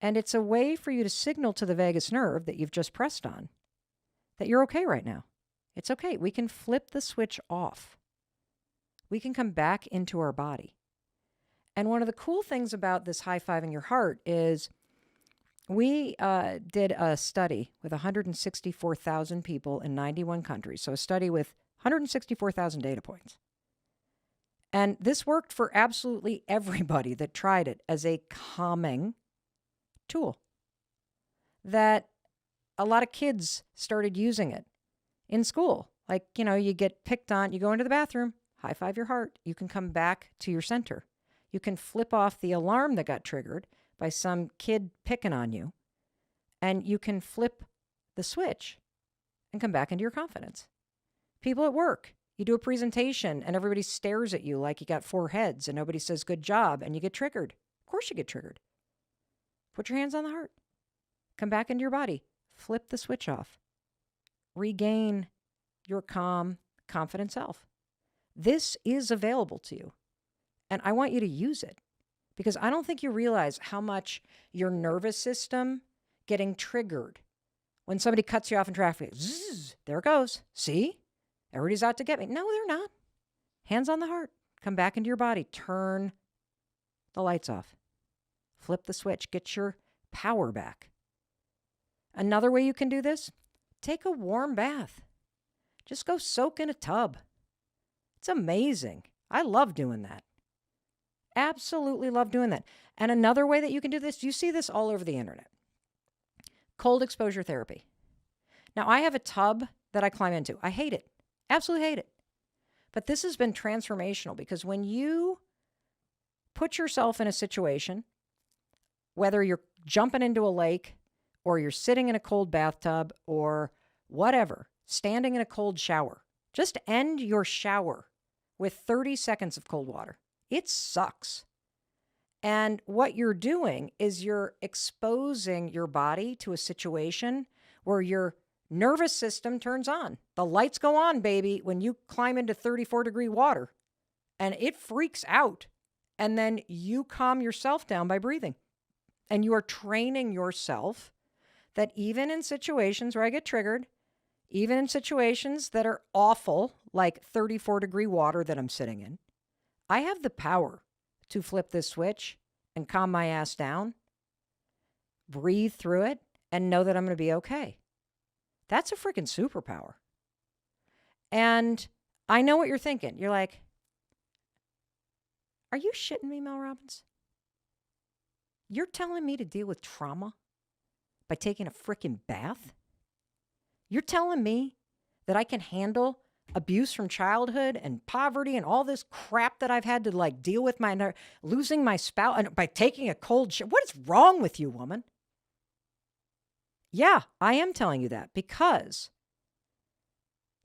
And it's a way for you to signal to the vagus nerve that you've just pressed on that you're okay right now. It's okay. We can flip the switch off. We can come back into our body. And one of the cool things about this high-fiving your heart is we did a study with 164,000 people in 91 countries. So a study with 164,000 data points. And this worked for absolutely everybody that tried it as a calming tool. That a lot of kids started using it in school. Like, you get picked on, you go into the bathroom, high five your heart. You can come back to your center. You can flip off the alarm that got triggered by some kid picking on you. And you can flip the switch and come back into your confidence. People at work, you do a presentation and everybody stares at you like you got 4 heads and nobody says good job and you get triggered. Of course you get triggered. Put your hands on the heart. Come back into your body. Flip the switch off. Regain your calm, confident self. This is available to you. And I want you to use it because I don't think you realize how much your nervous system getting triggered when somebody cuts you off in traffic. Zzz, there it goes. See? Everybody's out to get me. No, they're not. Hands on the heart. Come back into your body. Turn the lights off. Flip the switch. Get your power back. Another way you can do this, take a warm bath. Just go soak in a tub. It's amazing. I love doing that. Absolutely love doing that. And another way that you can do this, you see this all over the internet. Cold exposure therapy. Now, I have a tub that I climb into. I hate it. Absolutely hate it. But this has been transformational because when you put yourself in a situation, whether you're jumping into a lake or you're sitting in a cold bathtub or whatever, standing in a cold shower, just end your shower with 30 seconds of cold water. It sucks. And what you're doing is you're exposing your body to a situation where you're nervous system turns on. The lights go on, baby, when you climb into 34-degree water, and it freaks out. And then you calm yourself down by breathing. And you are training yourself that even in situations where I get triggered, even in situations that are awful, like 34-degree water that I'm sitting in, I have the power to flip this switch and calm my ass down, breathe through it, and know that I'm going to be okay. That's a freaking superpower. And I know what you're thinking. You're like, are you shitting me, Mel Robbins? You're telling me to deal with trauma by taking a freaking bath? You're telling me that I can handle abuse from childhood and poverty and all this crap that I've had to like deal with, losing my spouse and by taking a cold shower? What is wrong with you, woman? Yeah, I am telling you that because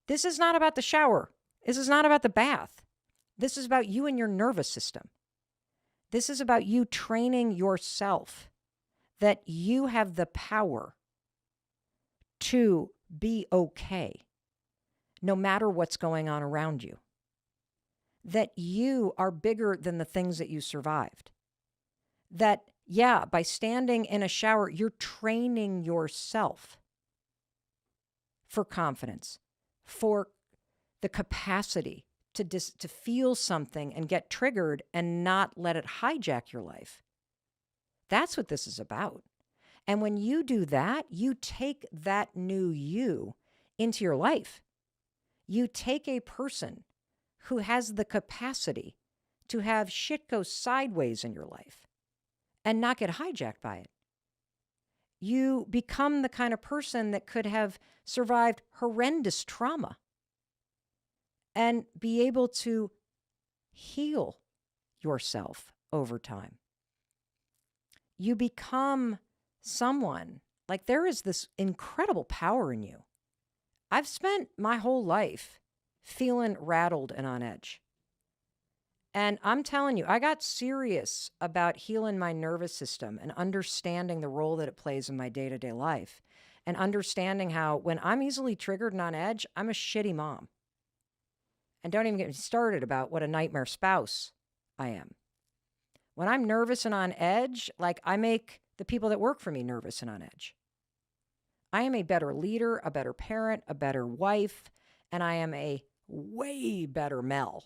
this is not about the shower. This is not about the bath. This is about you and your nervous system. This is about you training yourself that you have the power to be okay, no matter what's going on around you. That you are bigger than the things that you survived. That, yeah, by standing in a shower, you're training yourself for confidence, for the capacity to feel something and get triggered and not let it hijack your life. That's what this is about. And when you do that, you take that new you into your life. You take a person who has the capacity to have shit go sideways in your life and not get hijacked by it. You become the kind of person that could have survived horrendous trauma and be able to heal yourself over time. You become someone, like there is this incredible power in you. I've spent my whole life feeling rattled and on edge. And I'm telling you, I got serious about healing my nervous system and understanding the role that it plays in my day-to-day life and understanding how when I'm easily triggered and on edge, I'm a shitty mom. And don't even get me started about what a nightmare spouse I am. When I'm nervous and on edge, like I make the people that work for me nervous and on edge. I am a better leader, a better parent, a better wife, and I am a way better Mel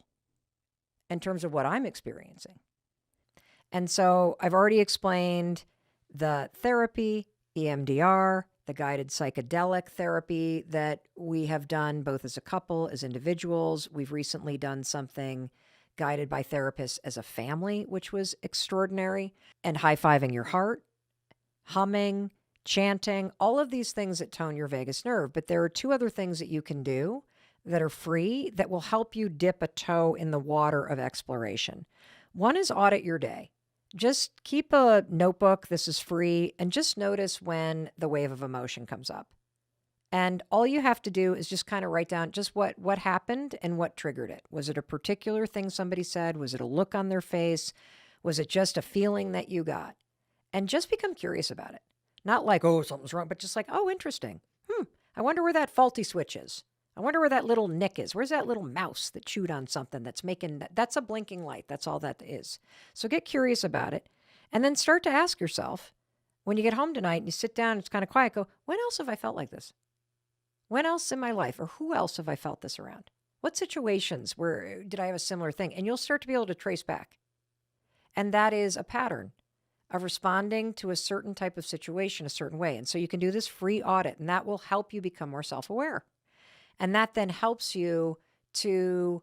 in terms of what I'm experiencing. And so I've already explained the therapy, EMDR, the guided psychedelic therapy that we have done both as a couple, as individuals. We've recently done something guided by therapists as a family, which was extraordinary. And high-fiving your heart, humming, chanting, all of these things that tone your vagus nerve. But there are two other things that you can do that are free that will help you dip a toe in the water of exploration. One is audit your day. Just keep a notebook. This is free. And just notice when the wave of emotion comes up. And all you have to do is just kind of write down just what happened and what triggered it. Was it a particular thing somebody said? Was it a look on their face? Was it just a feeling that you got? And just become curious about it. Not like, oh, something's wrong, but just like, oh, interesting. I wonder where that faulty switch is. I wonder where that little nick is. Where's that little mouse that chewed on something that's making that's a blinking light. That's all that is. So get curious about it and then start to ask yourself when you get home tonight and you sit down, it's kind of quiet, go, when else have I felt like this? When else in my life or who else have I felt this around? What situations where did I have a similar thing? And you'll start to be able to trace back. And that is a pattern of responding to a certain type of situation a certain way. And so you can do this free audit and that will help you become more self-aware. And that then helps you to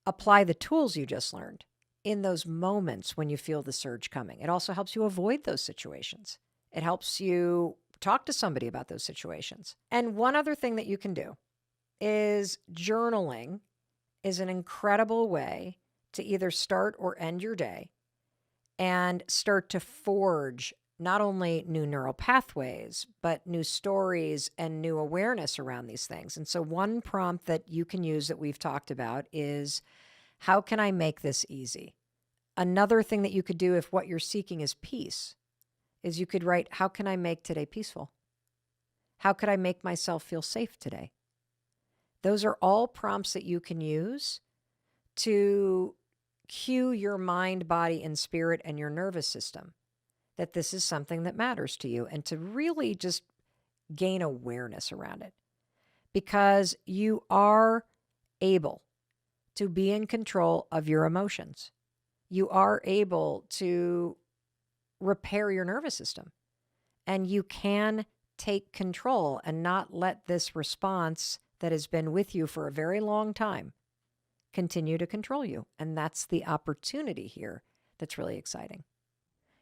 apply the tools you just learned in those moments when you feel the surge coming. It also helps you avoid those situations. It helps you talk to somebody about those situations. And one other thing that you can do is journaling is an incredible way to either start or end your day and start to forge not only new neural pathways, but new stories and new awareness around these things. And so one prompt that you can use that we've talked about is, how can I make this easy? Another thing that you could do if what you're seeking is peace is you could write, how can I make today peaceful? How could I make myself feel safe today? Those are all prompts that you can use to cue your mind, body, and spirit and your nervous system that this is something that matters to you, and to really just gain awareness around it, because you are able to be in control of your emotions. You are able to repair your nervous system, and you can take control and not let this response that has been with you for a very long time continue to control you. And that's the opportunity here that's really exciting.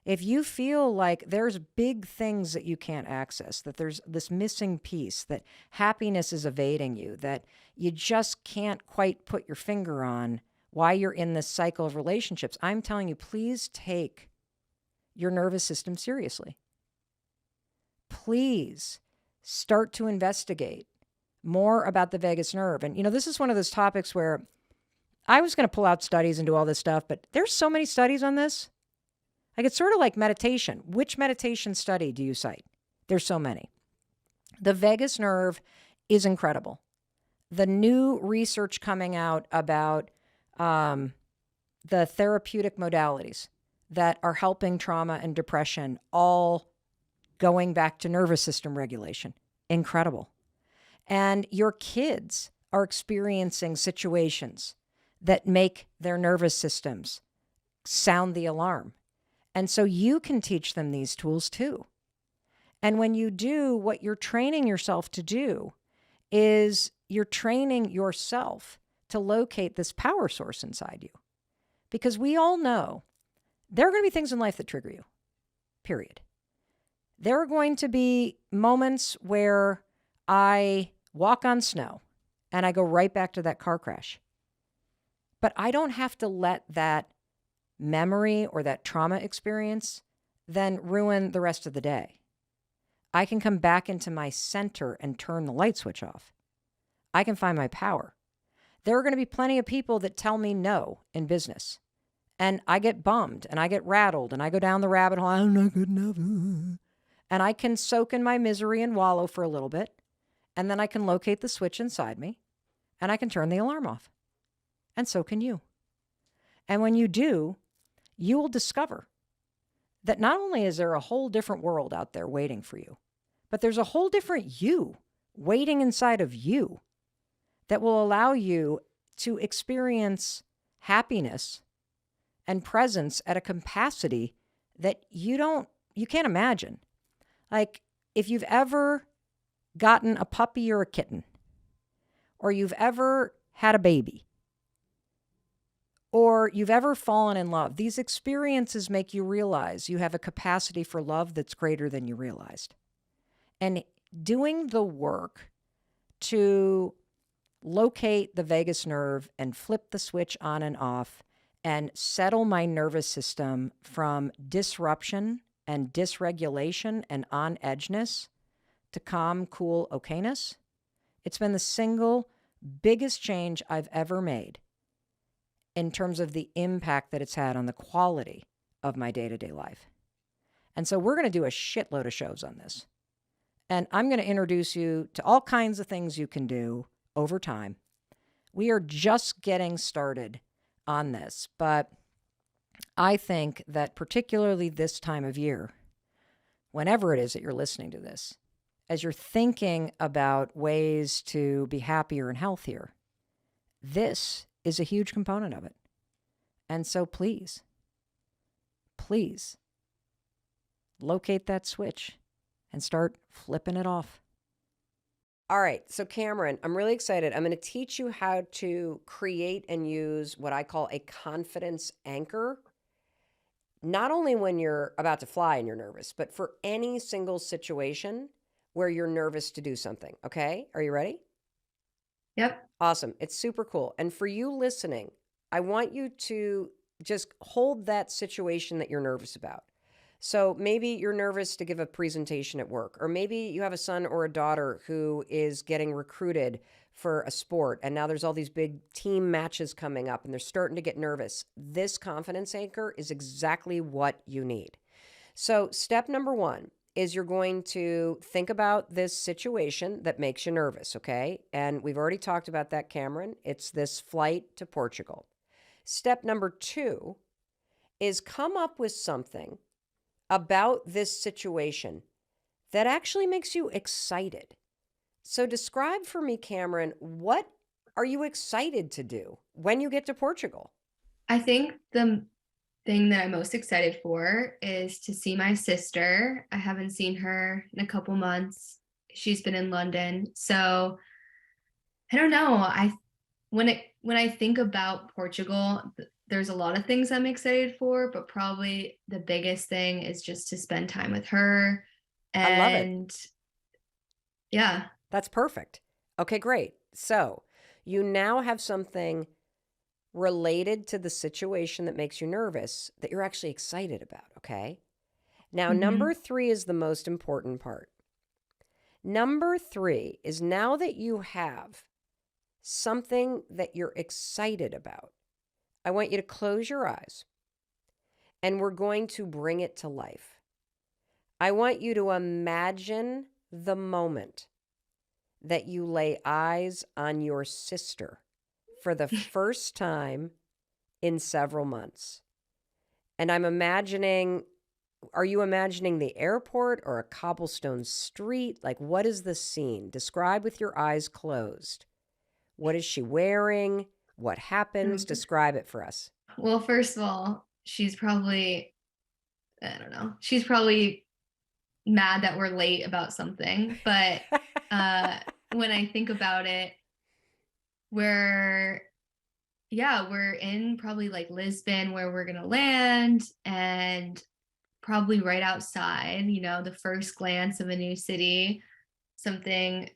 If you feel like there's big things that you can't access, that there's this missing piece, that happiness is evading you, that you just can't quite put your finger on why you're in this cycle of relationships, I'm telling you, please take your nervous system seriously. Please start to investigate more about the vagus nerve. And, this is one of those topics where I was going to pull out studies and do all this stuff, but there's so many studies on this. Like, it's sort of like meditation. Which meditation study do you cite? There's so many. The vagus nerve is incredible. The new research coming out about the therapeutic modalities that are helping trauma and depression, all going back to nervous system regulation. Incredible. And your kids are experiencing situations that make their nervous systems sound the alarm. And so you can teach them these tools too. And when you do, what you're training yourself to do is you're training yourself to locate this power source inside you. Because we all know there are going to be things in life that trigger you, period. There are going to be moments where I walk on snow and I go right back to that car crash. But I don't have to let that memory or that trauma experience then ruin the rest of the day. I can come back into my center and turn the light switch off. I can find my power. There are going to be plenty of people that tell me no in business. And I get bummed and I get rattled and I go down the rabbit hole. I'm not good enough. And I can soak in my misery and wallow for a little bit. And then I can locate the switch inside me and I can turn the alarm off. And so can you. And when you do, you will discover that not only is there a whole different world out there waiting for you, but there's a whole different you waiting inside of you that will allow you to experience happiness and presence at a capacity that you can't imagine. Like, if you've ever gotten a puppy or a kitten, or you've ever had a baby, or you've ever fallen in love, these experiences make you realize you have a capacity for love that's greater than you realized. And doing the work to locate the vagus nerve and flip the switch on and off and settle my nervous system from disruption and dysregulation and on-edgeness to calm, cool okayness, it's been the single biggest change I've ever made in terms of the impact that it's had on the quality of my day-to-day life. And so we're going to do a shitload of shows on this. And I'm going to introduce you to all kinds of things you can do over time. We are just getting started on this, but I think that particularly this time of year, whenever it is that you're listening to this, as you're thinking about ways to be happier and healthier, this is a huge component of it. And so please locate that switch and start flipping it off. All right, so Cameron, I'm really excited. I'm going to teach you how to create and use what I call a confidence anchor, not only when you're about to fly and you're nervous, but for any single situation where you're nervous to do something, okay? Are you ready? Yep. Awesome. It's super cool. And for you listening, I want you to just hold that situation that you're nervous about. So maybe you're nervous to give a presentation at work, or maybe you have a son or a daughter who is getting recruited for a sport, and now there's all these big team matches coming up and they're starting to get nervous. This confidence anchor is exactly what you need. So step number one is you're going to think about this situation that makes you nervous, okay? And we've already talked about that, Cameron. It's this flight to Portugal. Step number 2 is come up with something about this situation that actually makes you excited. So describe for me, Cameron, what are you excited to do when you get to Portugal? I think the thing that I'm most excited for is to see my sister. I haven't seen her in a couple months. She's been in London. So I don't know. When I think about Portugal, there's a lot of things I'm excited for, but probably the biggest thing is just to spend time with her. I love it. And yeah. That's perfect. Okay, great. So you now have something related to the situation that makes you nervous that you're actually excited about, okay? Now, number 3 is the most important part. Number 3 is now that you have something that you're excited about, I want you to close your eyes and we're going to bring it to life. I want you to imagine the moment that you lay eyes on your sister for the first time in several months. And I'm imagining, are you imagining the airport or a cobblestone street? Like, what is the scene? Describe with your eyes closed. What is she wearing? What happens? Describe it for us. Well, first of all, she's probably, I don't know, she's probably mad that we're late about something. But when I think about it, we're in probably like Lisbon where we're going to land, and probably right outside, the first glance of a new city, something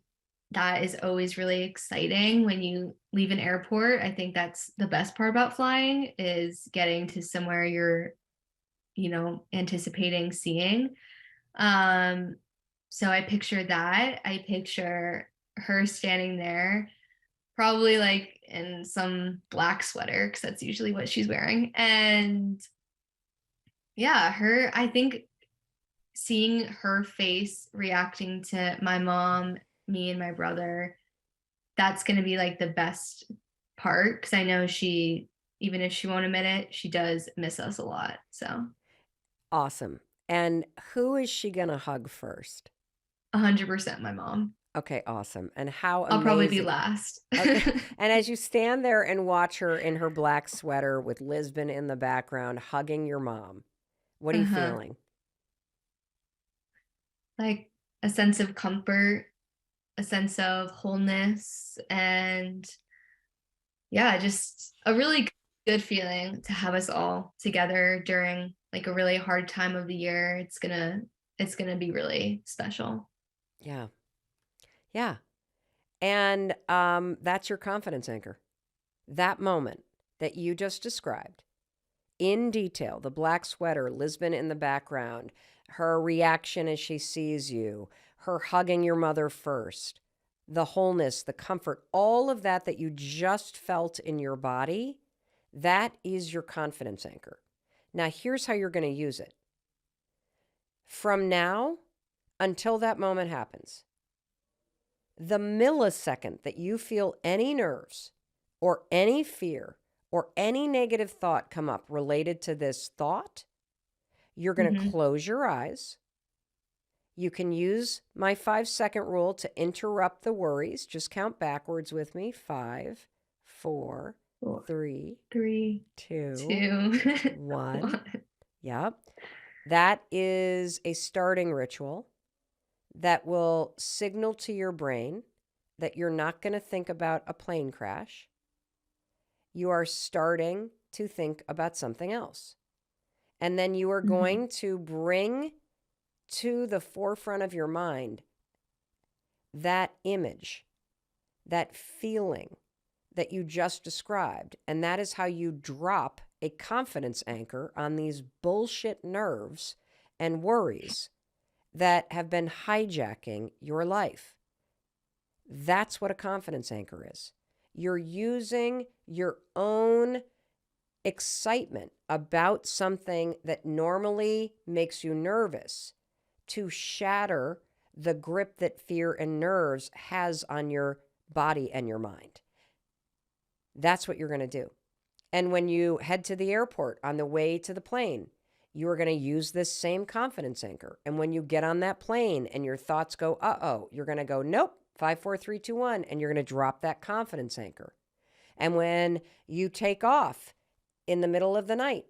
that is always really exciting when you leave an airport. I think that's the best part about flying, is getting to somewhere you're, anticipating seeing. So I picture that. I picture her standing there, probably like in some black sweater, because that's usually what she's wearing. And yeah, I think seeing her face reacting to my mom, me, and my brother, that's going to be like the best part, because I know she, even if she won't admit it, she does miss us a lot. So awesome. And who is she going to hug first? 100% my mom. Okay, awesome. And how amazing. I'll probably be last. Okay. And as you stand there and watch her in her black sweater with Lisbon in the background hugging your mom, what are you feeling? Like a sense of comfort, a sense of wholeness, and yeah, just a really good feeling to have us all together during like a really hard time of the year. It's gonna be really special. Yeah. Yeah. And that's your confidence anchor. That moment that you just described in detail, the black sweater, Lisbon in the background, her reaction as she sees you, her hugging your mother first, the wholeness, the comfort, all of that you just felt in your body, that is your confidence anchor. Now, here's how you're going to use it. From now until that moment happens, the millisecond that you feel any nerves or any fear or any negative thought come up related to this thought, you're going to close your eyes. You can use my 5-second rule to interrupt the worries. Just count backwards with me. 5, 4, 3, 2, 1. Yep. That is a starting ritual that will signal to your brain that you're not going to think about a plane crash. You are starting to think about something else. And then you are going to bring to the forefront of your mind that image, that feeling that you just described. And that is how you drop a confidence anchor on these bullshit nerves and worries that have been hijacking your life. That's what a confidence anchor is. You're using your own excitement about something that normally makes you nervous to shatter the grip that fear and nerves has on your body and your mind. That's what you're going to do. And when you head to the airport on the way to the plane, you are going to use this same confidence anchor. And when you get on that plane and your thoughts go, uh-oh, you're going to go, nope, 5, 4, 3, 2, 1, and you're going to drop that confidence anchor. And when you take off in the middle of the night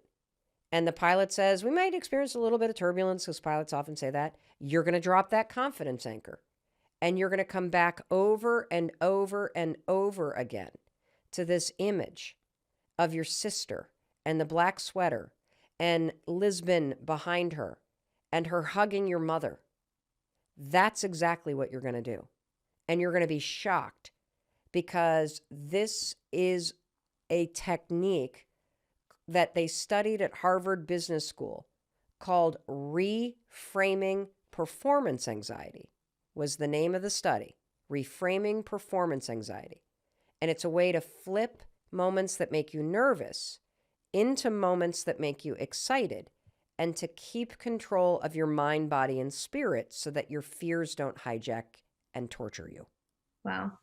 and the pilot says, we might experience a little bit of turbulence, because pilots often say that, you're going to drop that confidence anchor. And you're going to come back over and over and over again to this image of your sister and the black sweater and Lisbon behind her and her hugging your mother. That's exactly what you're going to do. And you're going to be shocked, because this is a technique that they studied at Harvard Business School called reframing performance anxiety, was the name of the study. Reframing performance anxiety. And it's a way to flip moments that make you nervous into moments that make you excited, and to keep control of your mind, body, and spirit so that your fears don't hijack and torture you. Wow.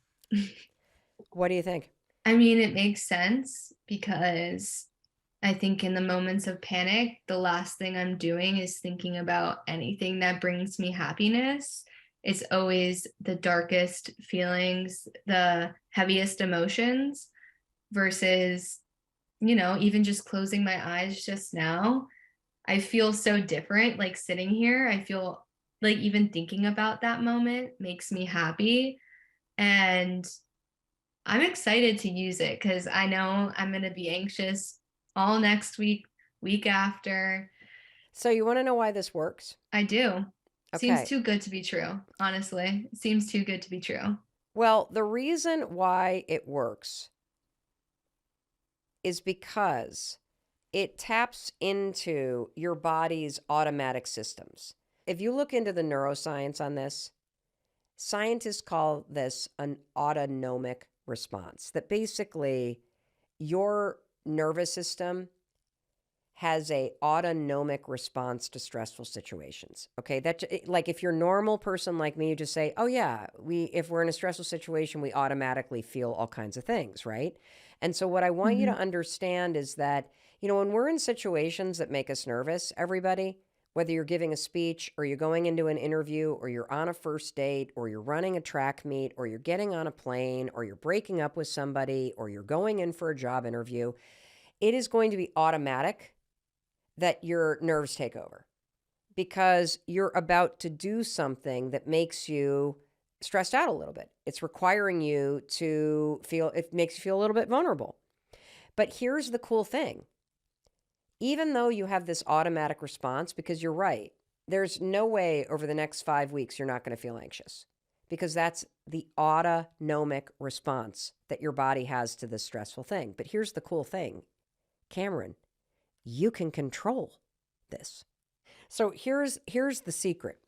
What do you think? I mean, it makes sense, because I think in the moments of panic, the last thing I'm doing is thinking about anything that brings me happiness. It's always the darkest feelings, the heaviest emotions, versus, even just closing my eyes just now, I feel so different. Like sitting here, I feel like even thinking about that moment makes me happy. And I'm excited to use it, because I know I'm going to be anxious all next week, week after. So you want to know why this works? I do. Okay. Seems too good to be true, honestly. It seems too good to be true. Well, the reason why it works is because it taps into your body's automatic systems. If you look into the neuroscience on this, scientists call this an autonomic response, that basically your nervous system has a autonomic response to stressful situations. Okay, that, like, if you're a normal person like me, you just say, oh yeah, if we're in a stressful situation, we automatically feel all kinds of things, right? And so what I want you to understand is that, when we're in situations that make us nervous, everybody, whether you're giving a speech or you're going into an interview or you're on a first date or you're running a track meet or you're getting on a plane or you're breaking up with somebody or you're going in for a job interview, it is going to be automatic that your nerves take over, because you're about to do something that makes you stressed out a little bit. It's requiring you to feel, it makes you feel a little bit vulnerable. But here's the cool thing. Even though you have this automatic response, because you're right, there's no way over the next 5 weeks you're not going to feel anxious, because that's the autonomic response that your body has to this stressful thing. But here's the cool thing, Cameron, you can control this. So here's the secret.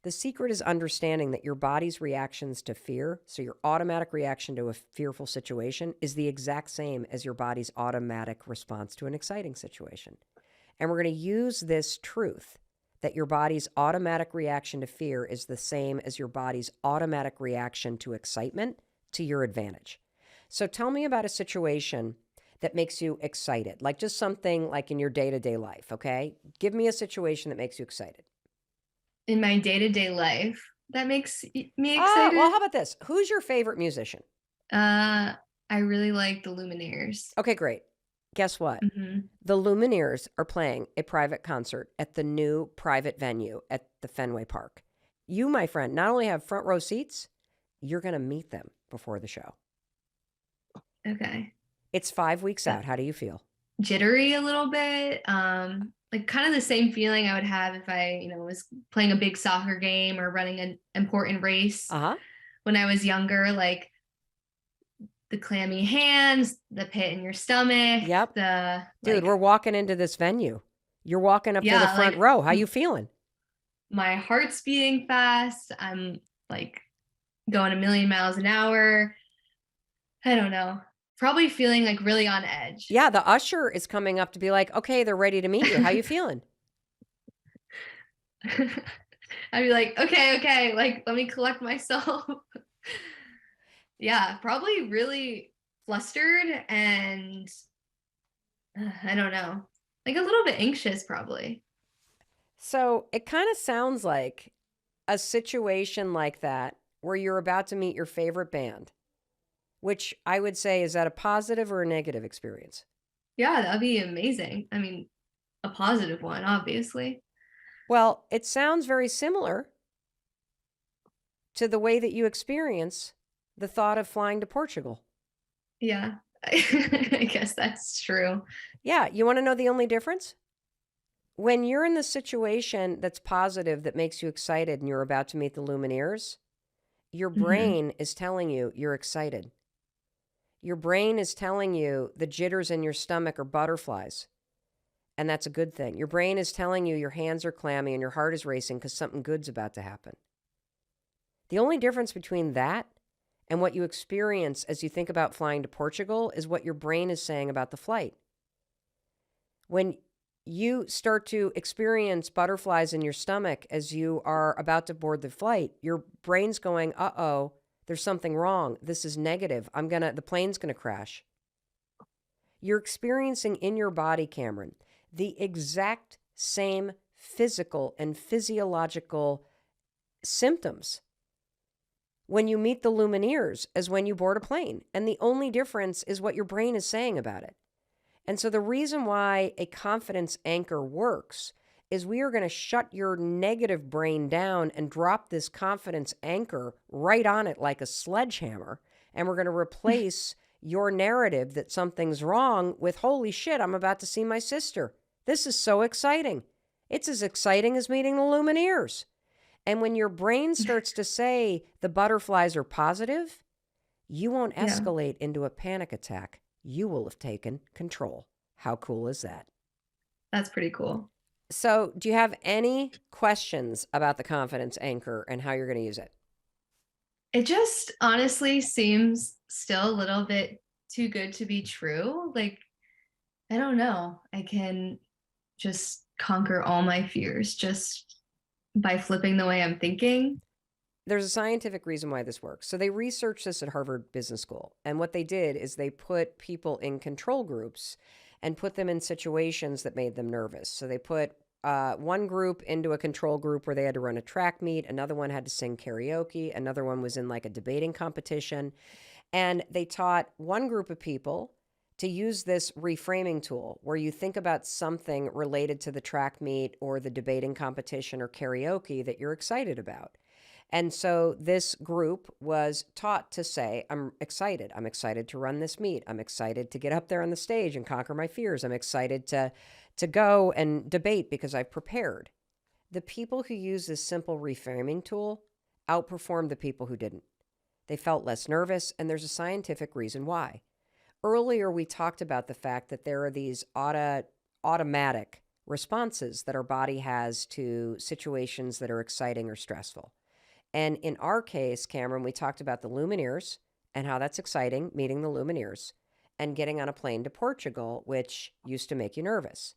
The secret is understanding that your body's reactions to fear, so your automatic reaction to a fearful situation, is the exact same as your body's automatic response to an exciting situation. And we're going to use this truth that your body's automatic reaction to fear is the same as your body's automatic reaction to excitement to your advantage. So tell me about a situation that makes you excited, like just something like in your day-to-day life, okay? Give me a situation that makes you excited. In my day-to-day life, that makes me excited. Well, how about this? Who's your favorite musician? I really like the Lumineers. Okay, great. Guess what? The Lumineers are playing a private concert at the new private venue at the Fenway Park. You, my friend, not only have front row seats, you're going to meet them before the show. Okay. It's 5 weeks out. How do you feel? Jittery a little bit. Like kind of the same feeling I would have if I, was playing a big soccer game or running an important race when I was younger, like the clammy hands, the pit in your stomach. Yep. Dude, we're walking into this venue. You're walking up to the front row. How you feeling? My heart's beating fast. I'm like going a million miles an hour. I don't know. Probably feeling like really on edge. Yeah, the usher is coming up to be like, okay, they're ready to meet you. How you feeling? I'd be like, okay, like, let me collect myself. Yeah, probably really flustered and I don't know, like a little bit anxious, probably. So it kind of sounds like a situation like that where you're about to meet your favorite band, which I would say, is that a positive or a negative experience? Yeah, that'd be amazing. I mean, a positive one, obviously. Well, it sounds very similar to the way that you experience the thought of flying to Portugal. Yeah, I guess that's true. Yeah, you want to know the only difference? When you're in the situation that's positive, that makes you excited, and you're about to meet the Lumineers, your Hmm. brain is telling you you're excited. Your brain is telling you the jitters in your stomach are butterflies, and that's a good thing. Your brain is telling you your hands are clammy and your heart is racing because something good's about to happen. The only difference between that and what you experience as you think about flying to Portugal is what your brain is saying about the flight. When you start to experience butterflies in your stomach as you are about to board the flight, your brain's going, uh-oh, there's something wrong. This is negative. The plane's gonna crash. You're experiencing in your body, Cameron, the exact same physical and physiological symptoms when you meet the Lumineers as when you board a plane. And the only difference is what your brain is saying about it. And so the reason why a confidence anchor works is we are going to shut your negative brain down and drop this confidence anchor right on it like a sledgehammer. And we're going to replace your narrative that something's wrong with, holy shit, I'm about to see my sister. This is so exciting. It's as exciting as meeting the Lumineers. And when your brain starts to say the butterflies are positive, you won't Yeah, escalate into a panic attack. You will have taken control. How cool is that? that's pretty cool. So, do you have any questions about the confidence anchor and how you're going to use it? It just honestly seems still a little bit too good to be true. Like, I don't know. I can just conquer all my fears just by flipping the way I'm thinking. There's a scientific reason why this works. So, they researched this at Harvard Business School. And what they did is they put people in control groups and put them in situations that made them nervous. So, they put one group into a control group where they had to run a track meet, another one had to sing karaoke, another one was in like a debating competition. And they taught one group of people to use this reframing tool where you think about something related to the track meet or the debating competition or karaoke that you're excited about. And so this group was taught to say, I'm excited. I'm excited to run this meet. I'm excited to get up there on the stage and conquer my fears. I'm excited to go and debate because I've prepared. The people who use this simple reframing tool outperformed the people who didn't. They felt less nervous, and there's a scientific reason why. Earlier, we talked about the fact that there are these automatic responses that our body has to situations that are exciting or stressful. And in our case, Cameron, we talked about the Lumineers and how that's exciting, meeting the Lumineers, and getting on a plane to Portugal, which used to make you nervous.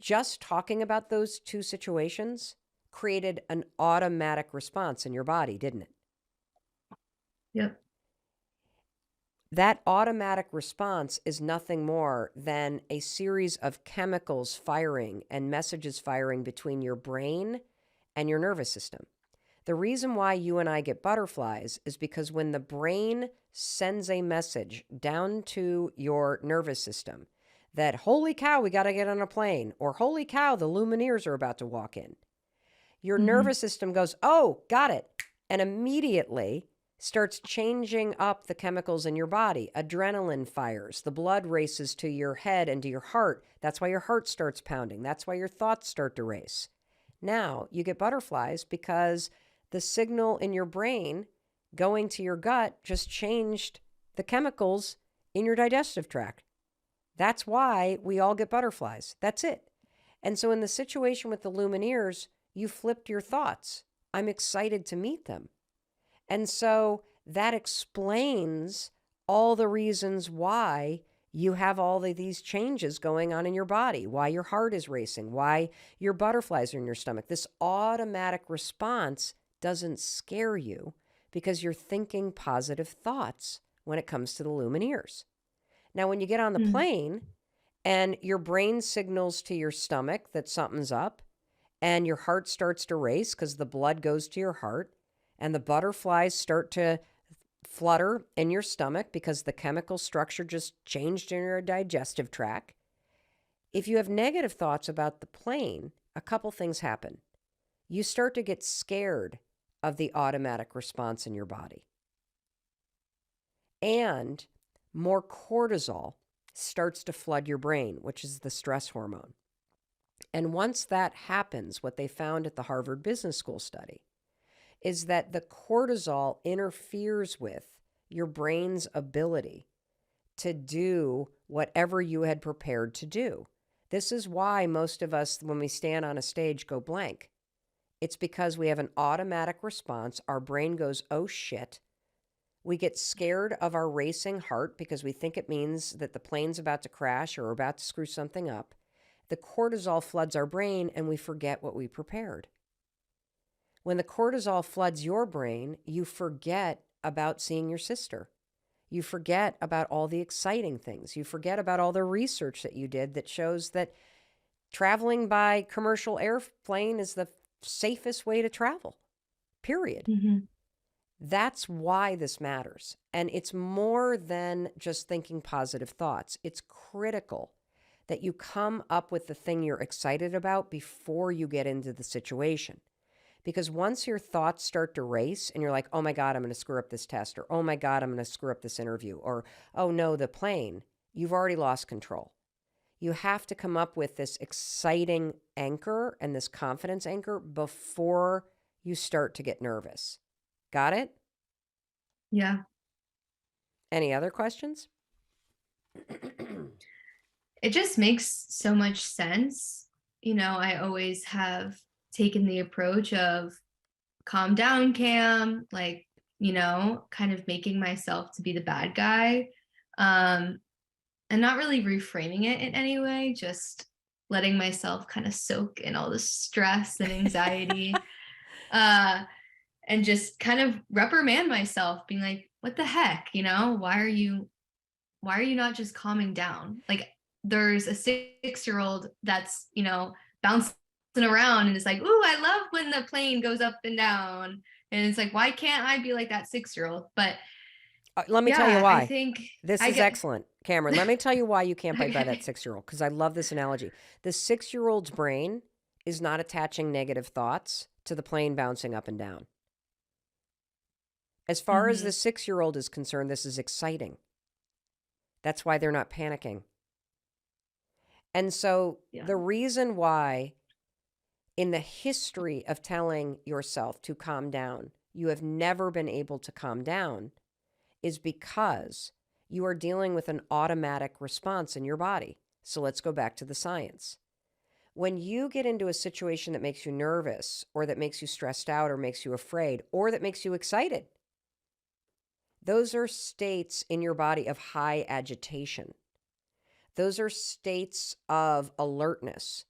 Just talking about those two situations created an automatic response in your body, didn't it? Yep. That automatic response is nothing more than a series of chemicals firing and messages firing between your brain and your nervous system. The reason why you and I get butterflies is because when the brain sends a message down to your nervous system that, holy cow, we got to get on a plane, or holy cow, the Lumineers are about to walk in, your nervous system goes, oh, got it, and immediately starts changing up the chemicals in your body. Adrenaline fires, the blood races to your head and to your heart. That's why your heart starts pounding. That's why your thoughts start to race. Now you get butterflies because the signal in your brain going to your gut just changed the chemicals in your digestive tract. That's why we all get butterflies. That's it. And so in the situation with the Lumineers, you flipped your thoughts. I'm excited to meet them. And so that explains all the reasons why You have all of these changes going on in your body, why your heart is racing, why your butterflies are in your stomach. This automatic response doesn't scare you because you're thinking positive thoughts when it comes to the Lumineers. Now, when you get on the plane and your brain signals to your stomach that something's up and your heart starts to race because the blood goes to your heart and the butterflies start to flutter in your stomach because the chemical structure just changed in your digestive tract. If you have negative thoughts about the plane, a couple things happen. You start to get scared of the automatic response in your body. And more cortisol starts to flood your brain, which is the stress hormone. And once that happens, what they found at the Harvard Business School study is that the cortisol interferes with your brain's ability to do whatever you had prepared to do. This is why most of us, when we stand on a stage, go blank. It's because we have an automatic response. Our brain goes, oh shit. We get scared of our racing heart because we think it means that the plane's about to crash or about to screw something up. The cortisol floods our brain and we forget what we prepared. When the cortisol floods your brain, you forget about seeing your sister. You forget about all the exciting things. You forget about all the research that you did that shows that traveling by commercial airplane is the safest way to travel, period. That's why this matters. And it's more than just thinking positive thoughts. It's critical that you come up with the thing you're excited about before you get into the situation. Because once your thoughts start to race and you're like, oh my God, I'm going to screw up this test, or oh my God, I'm going to screw up this interview, or oh no, the plane, you've already lost control. You have to come up with this exciting anchor and this confidence anchor before you start to get nervous. Got it? Yeah. Any other questions? It just makes so much sense. You know, I always have taken the approach of calm down, Cam, like, you know, kind of making myself to be the bad guy. And not really reframing it in any way, just letting myself kind of soak in all the stress and anxiety. And just kind of reprimand myself, being like, what the heck, you know, why are you not just calming down? Like, there's a 6-year-old that's, you know, bouncing around and it's like, ooh, I love when the plane goes up and down. And it's like, why can't I be like that 6-year-old? But let me tell you why. I think this is excellent, Cameron. Let me tell you why you can't bite by that 6-year-old, because I love this analogy. The 6-year-old's brain is not attaching negative thoughts to the plane bouncing up and down. As far as the 6-year-old is concerned, this is exciting. That's why they're not panicking. And so the reason why in the history of telling yourself to calm down, you have never been able to calm down is because you are dealing with an automatic response in your body. So let's go back to the science. When you get into a situation that makes you nervous or that makes you stressed out or makes you afraid or that makes you excited, those are states in your body of high agitation. Those are states of alertness.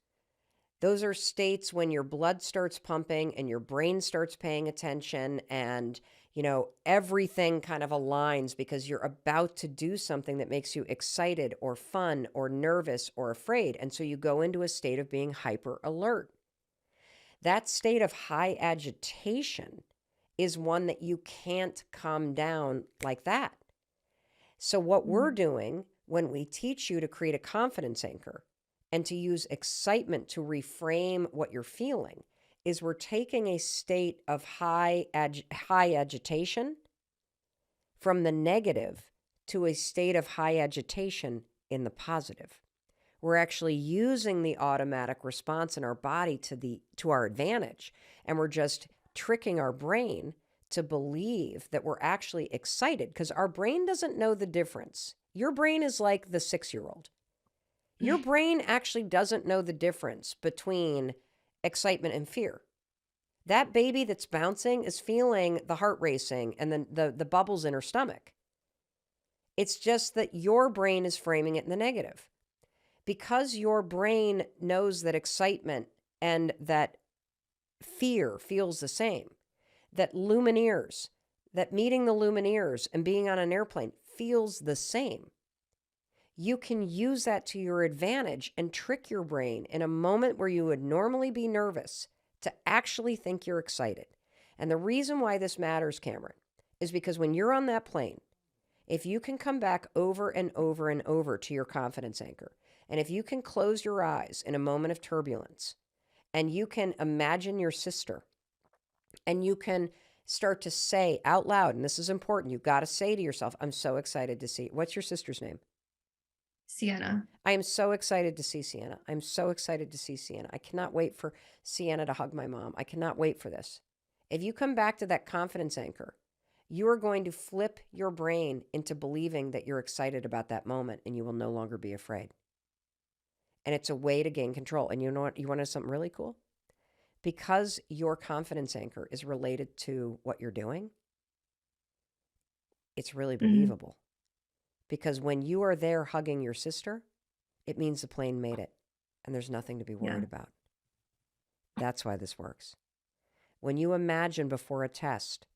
Those are states when your blood starts pumping and your brain starts paying attention and, you know, everything kind of aligns because you're about to do something that makes you excited or fun or nervous or afraid. And so you go into a state of being hyper alert. That state of high agitation is one that you can't calm down like that. So what we're doing when we teach you to create a confidence anchor and to use excitement to reframe what you're feeling is we're taking a state of high agitation from the negative to a state of high agitation in the positive. We're actually using the automatic response in our body to our advantage, and we're just tricking our brain to believe that we're actually excited because our brain doesn't know the difference. Your brain is like the 6-year-old. Your brain actually doesn't know the difference between excitement and fear. That baby that's bouncing is feeling the heart racing and then the bubbles in her stomach. It's just that your brain is framing it in the negative. Because your brain knows that excitement and that fear feels the same, that Lumineers, that meeting the Lumineers and being on an airplane feels the same. You can use that to your advantage and trick your brain in a moment where you would normally be nervous to actually think you're excited. And the reason why this matters, Cameron, is because when you're on that plane, if you can come back over and over and over to your confidence anchor, and if you can close your eyes in a moment of turbulence, and you can imagine your sister, and you can start to say out loud, and this is important, you've got to say to yourself, I'm so excited to see. What's your sister's name? Sienna. I am so excited to see Sienna. I'm so excited to see Sienna. I cannot wait for Sienna to hug my mom. I cannot wait for this. If you come back to that confidence anchor, you are going to flip your brain into believing that you're excited about that moment, and you will no longer be afraid. And it's a way to gain control. And you know what? You want to know something really cool? Because your confidence anchor is related to what you're doing, it's really believable. Because when you are there hugging your sister, it means the plane made it, and there's nothing to be worried about. That's why this works. When you imagine before a test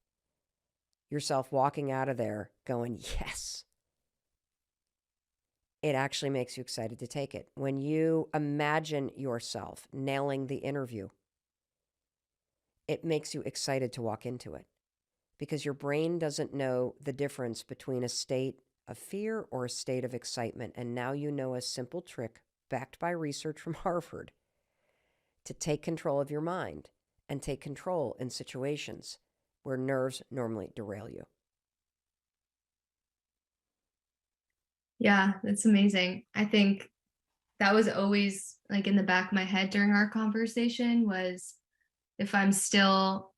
yourself walking out of there going, yes, it actually makes you excited to take it. When you imagine yourself nailing the interview, it makes you excited to walk into it, because your brain doesn't know the difference between a state of fear or a state of excitement. And now you know a simple trick backed by research from Harvard to take control of your mind and take control in situations where nerves normally derail you. Yeah, that's amazing. I think that was always like in the back of my head during our conversation was if I'm still,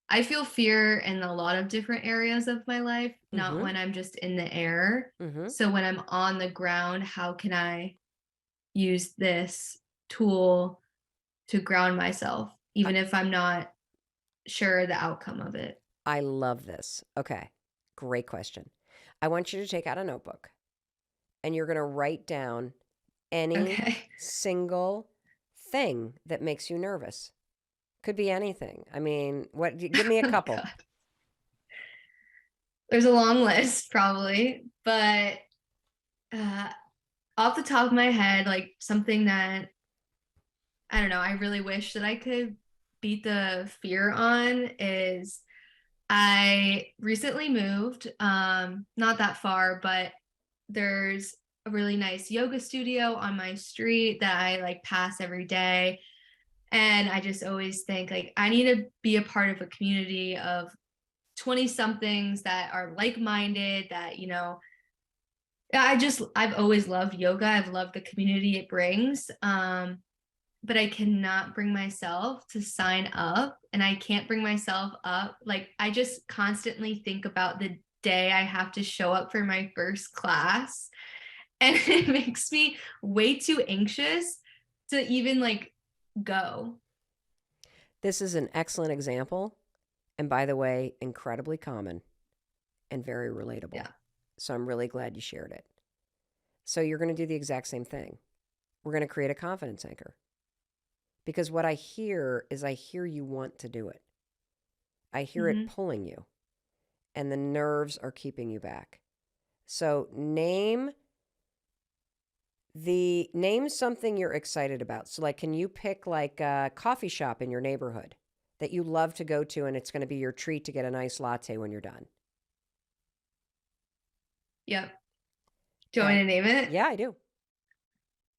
I feel fear in a lot of different areas of my life, not when I'm just in the air. So when I'm on the ground, how can I use this tool to ground myself, even if I'm not sure the outcome of it? I love this. Okay, great question. I want you to take out a notebook, and you're going to write down any single thing that makes you nervous. Could be anything. I mean, what? Give me a couple. God. There's a long list probably, but off the top of my head, like something that, I don't know, I really wish that I could beat the fear on is I recently moved, not that far, but there's a really nice yoga studio on my street that I like pass every day. And I just always think like I need to be a part of a community of 20 somethings that are like-minded, that, you know, I've always loved yoga. I've loved the community it brings. But I cannot bring myself to sign up, and I can't bring myself up. Like I just constantly think about the day I have to show up for my first class, and it makes me way too anxious to even like go. This is an excellent example. And by the way, incredibly common and very relatable. Yeah. So I'm really glad you shared it. So you're going to do the exact same thing. We're going to create a confidence anchor. Because what I hear is I hear you want to do it. I hear it pulling you. And the nerves are keeping you back. So name something you're excited about. So like, can you pick like a coffee shop in your neighborhood that you love to go to, and it's going to be your treat to get a nice latte when you're done? Yep. Do you want me to name it? Yeah, I do.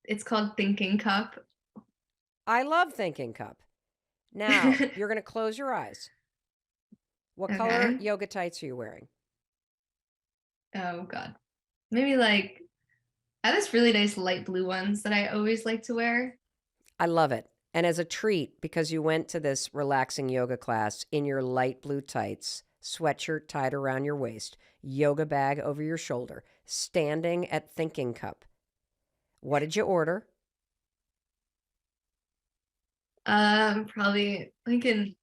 It's called Thinking Cup. I love Thinking Cup. Now, you're going to close your eyes. What color yoga tights are you wearing? Oh, God. Maybe like, I have this really nice light blue ones that I always like to wear. I love it. And as a treat, because you went to this relaxing yoga class in your light blue tights, sweatshirt tied around your waist, yoga bag over your shoulder, standing at Thinking Cup, what did you order? Probably like an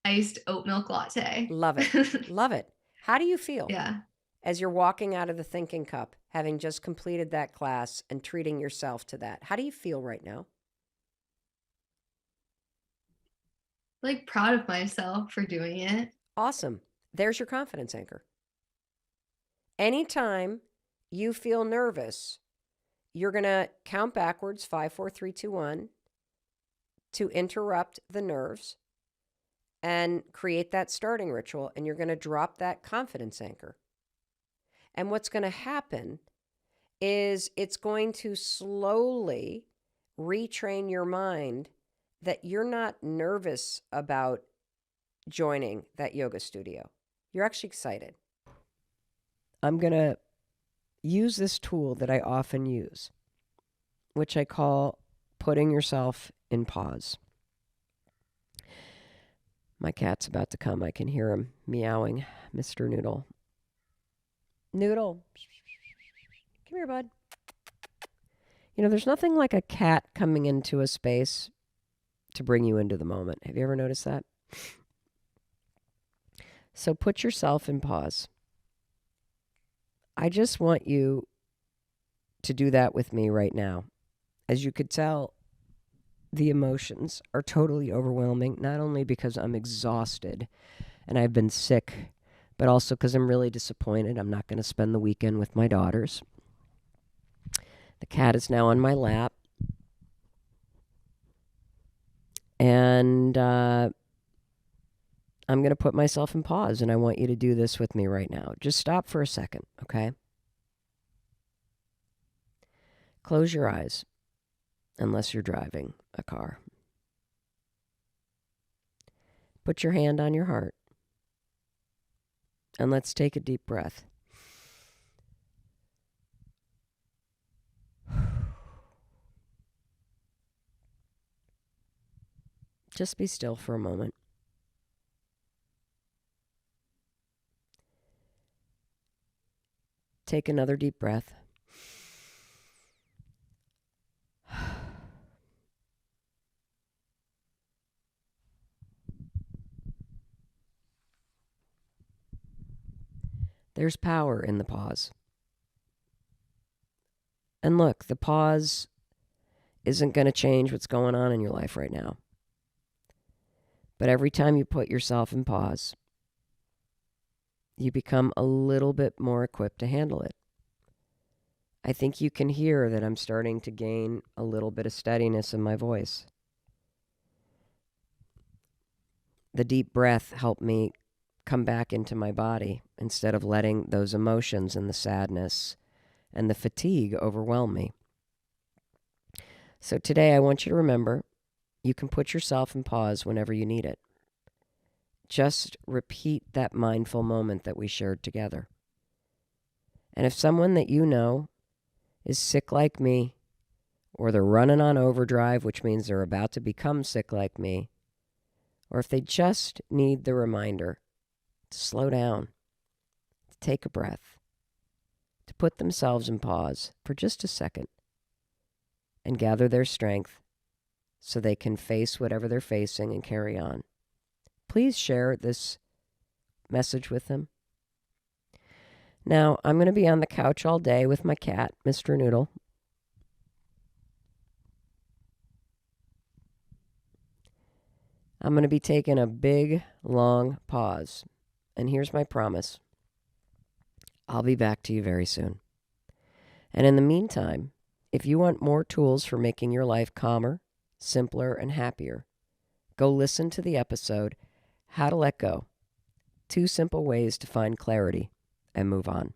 iced oat milk latte. Love it. Love it. How do you feel? Yeah. as you're walking out of the thinking cup, having just completed that class and treating yourself to that? How do you feel right now? Like proud of myself for doing it. Awesome. There's your confidence anchor. Anytime you feel nervous, you're going to count backwards, 5, 4, 3, 2, 1, to interrupt the nerves and create that starting ritual. And you're going to drop that confidence anchor. And what's going to happen is it's going to slowly retrain your mind that you're not nervous about joining that yoga studio. You're actually excited. I'm going to use this tool that I often use, which I call putting yourself in pause. My cat's about to come. I can hear him meowing. Mr. Noodle. Noodle. Come here, bud. You know, there's nothing like a cat coming into a space to bring you into the moment. Have you ever noticed that? So put yourself in pause. I just want you to do that with me right now. As you could tell, the emotions are totally overwhelming, not only because I'm exhausted and I've been sick, but also because I'm really disappointed. I'm not going to spend the weekend with my daughters. The cat is now on my lap. And I'm going to put myself in pause, and I want you to do this with me right now. Just stop for a second, okay? Close your eyes, unless you're driving a car. Put your hand on your heart, and let's take a deep breath. Just be still for a moment. Take another deep breath. There's power in the pause. And look, the pause isn't going to change what's going on in your life right now. But every time you put yourself in pause, you become a little bit more equipped to handle it. I think you can hear that I'm starting to gain a little bit of steadiness in my voice. The deep breath helped me come back into my body instead of letting those emotions and the sadness and the fatigue overwhelm me. So today I want you to remember, you can put yourself in pause whenever you need it. Just repeat that mindful moment that we shared together. And if someone that you know is sick like me, or they're running on overdrive, which means they're about to become sick like me, or if they just need the reminder to slow down, to take a breath, to put themselves in pause for just a second, and gather their strength so they can face whatever they're facing and carry on, please share this message with them. Now, I'm going to be on the couch all day with my cat, Mr. Noodle. I'm going to be taking a big, long pause. And here's my promise. I'll be back to you very soon. And in the meantime, if you want more tools for making your life calmer, simpler, and happier, go listen to the episode, How to Let Go. 2 simple ways to find clarity and move on.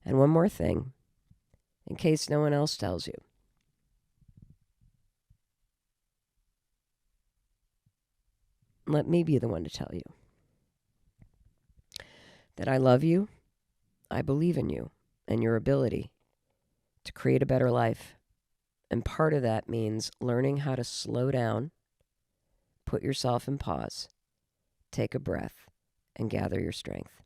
And one more thing, in case no one else tells you. Let me be the one to tell you that I love you, I believe in you and your ability to create a better life. And part of that means learning how to slow down, put yourself in pause, take a breath, and gather your strength.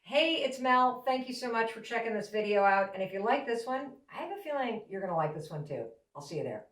Hey, it's Mel. Thank you so much for checking this video out. And if you like this one, I have a feeling you're going to like this one too. I'll see you there.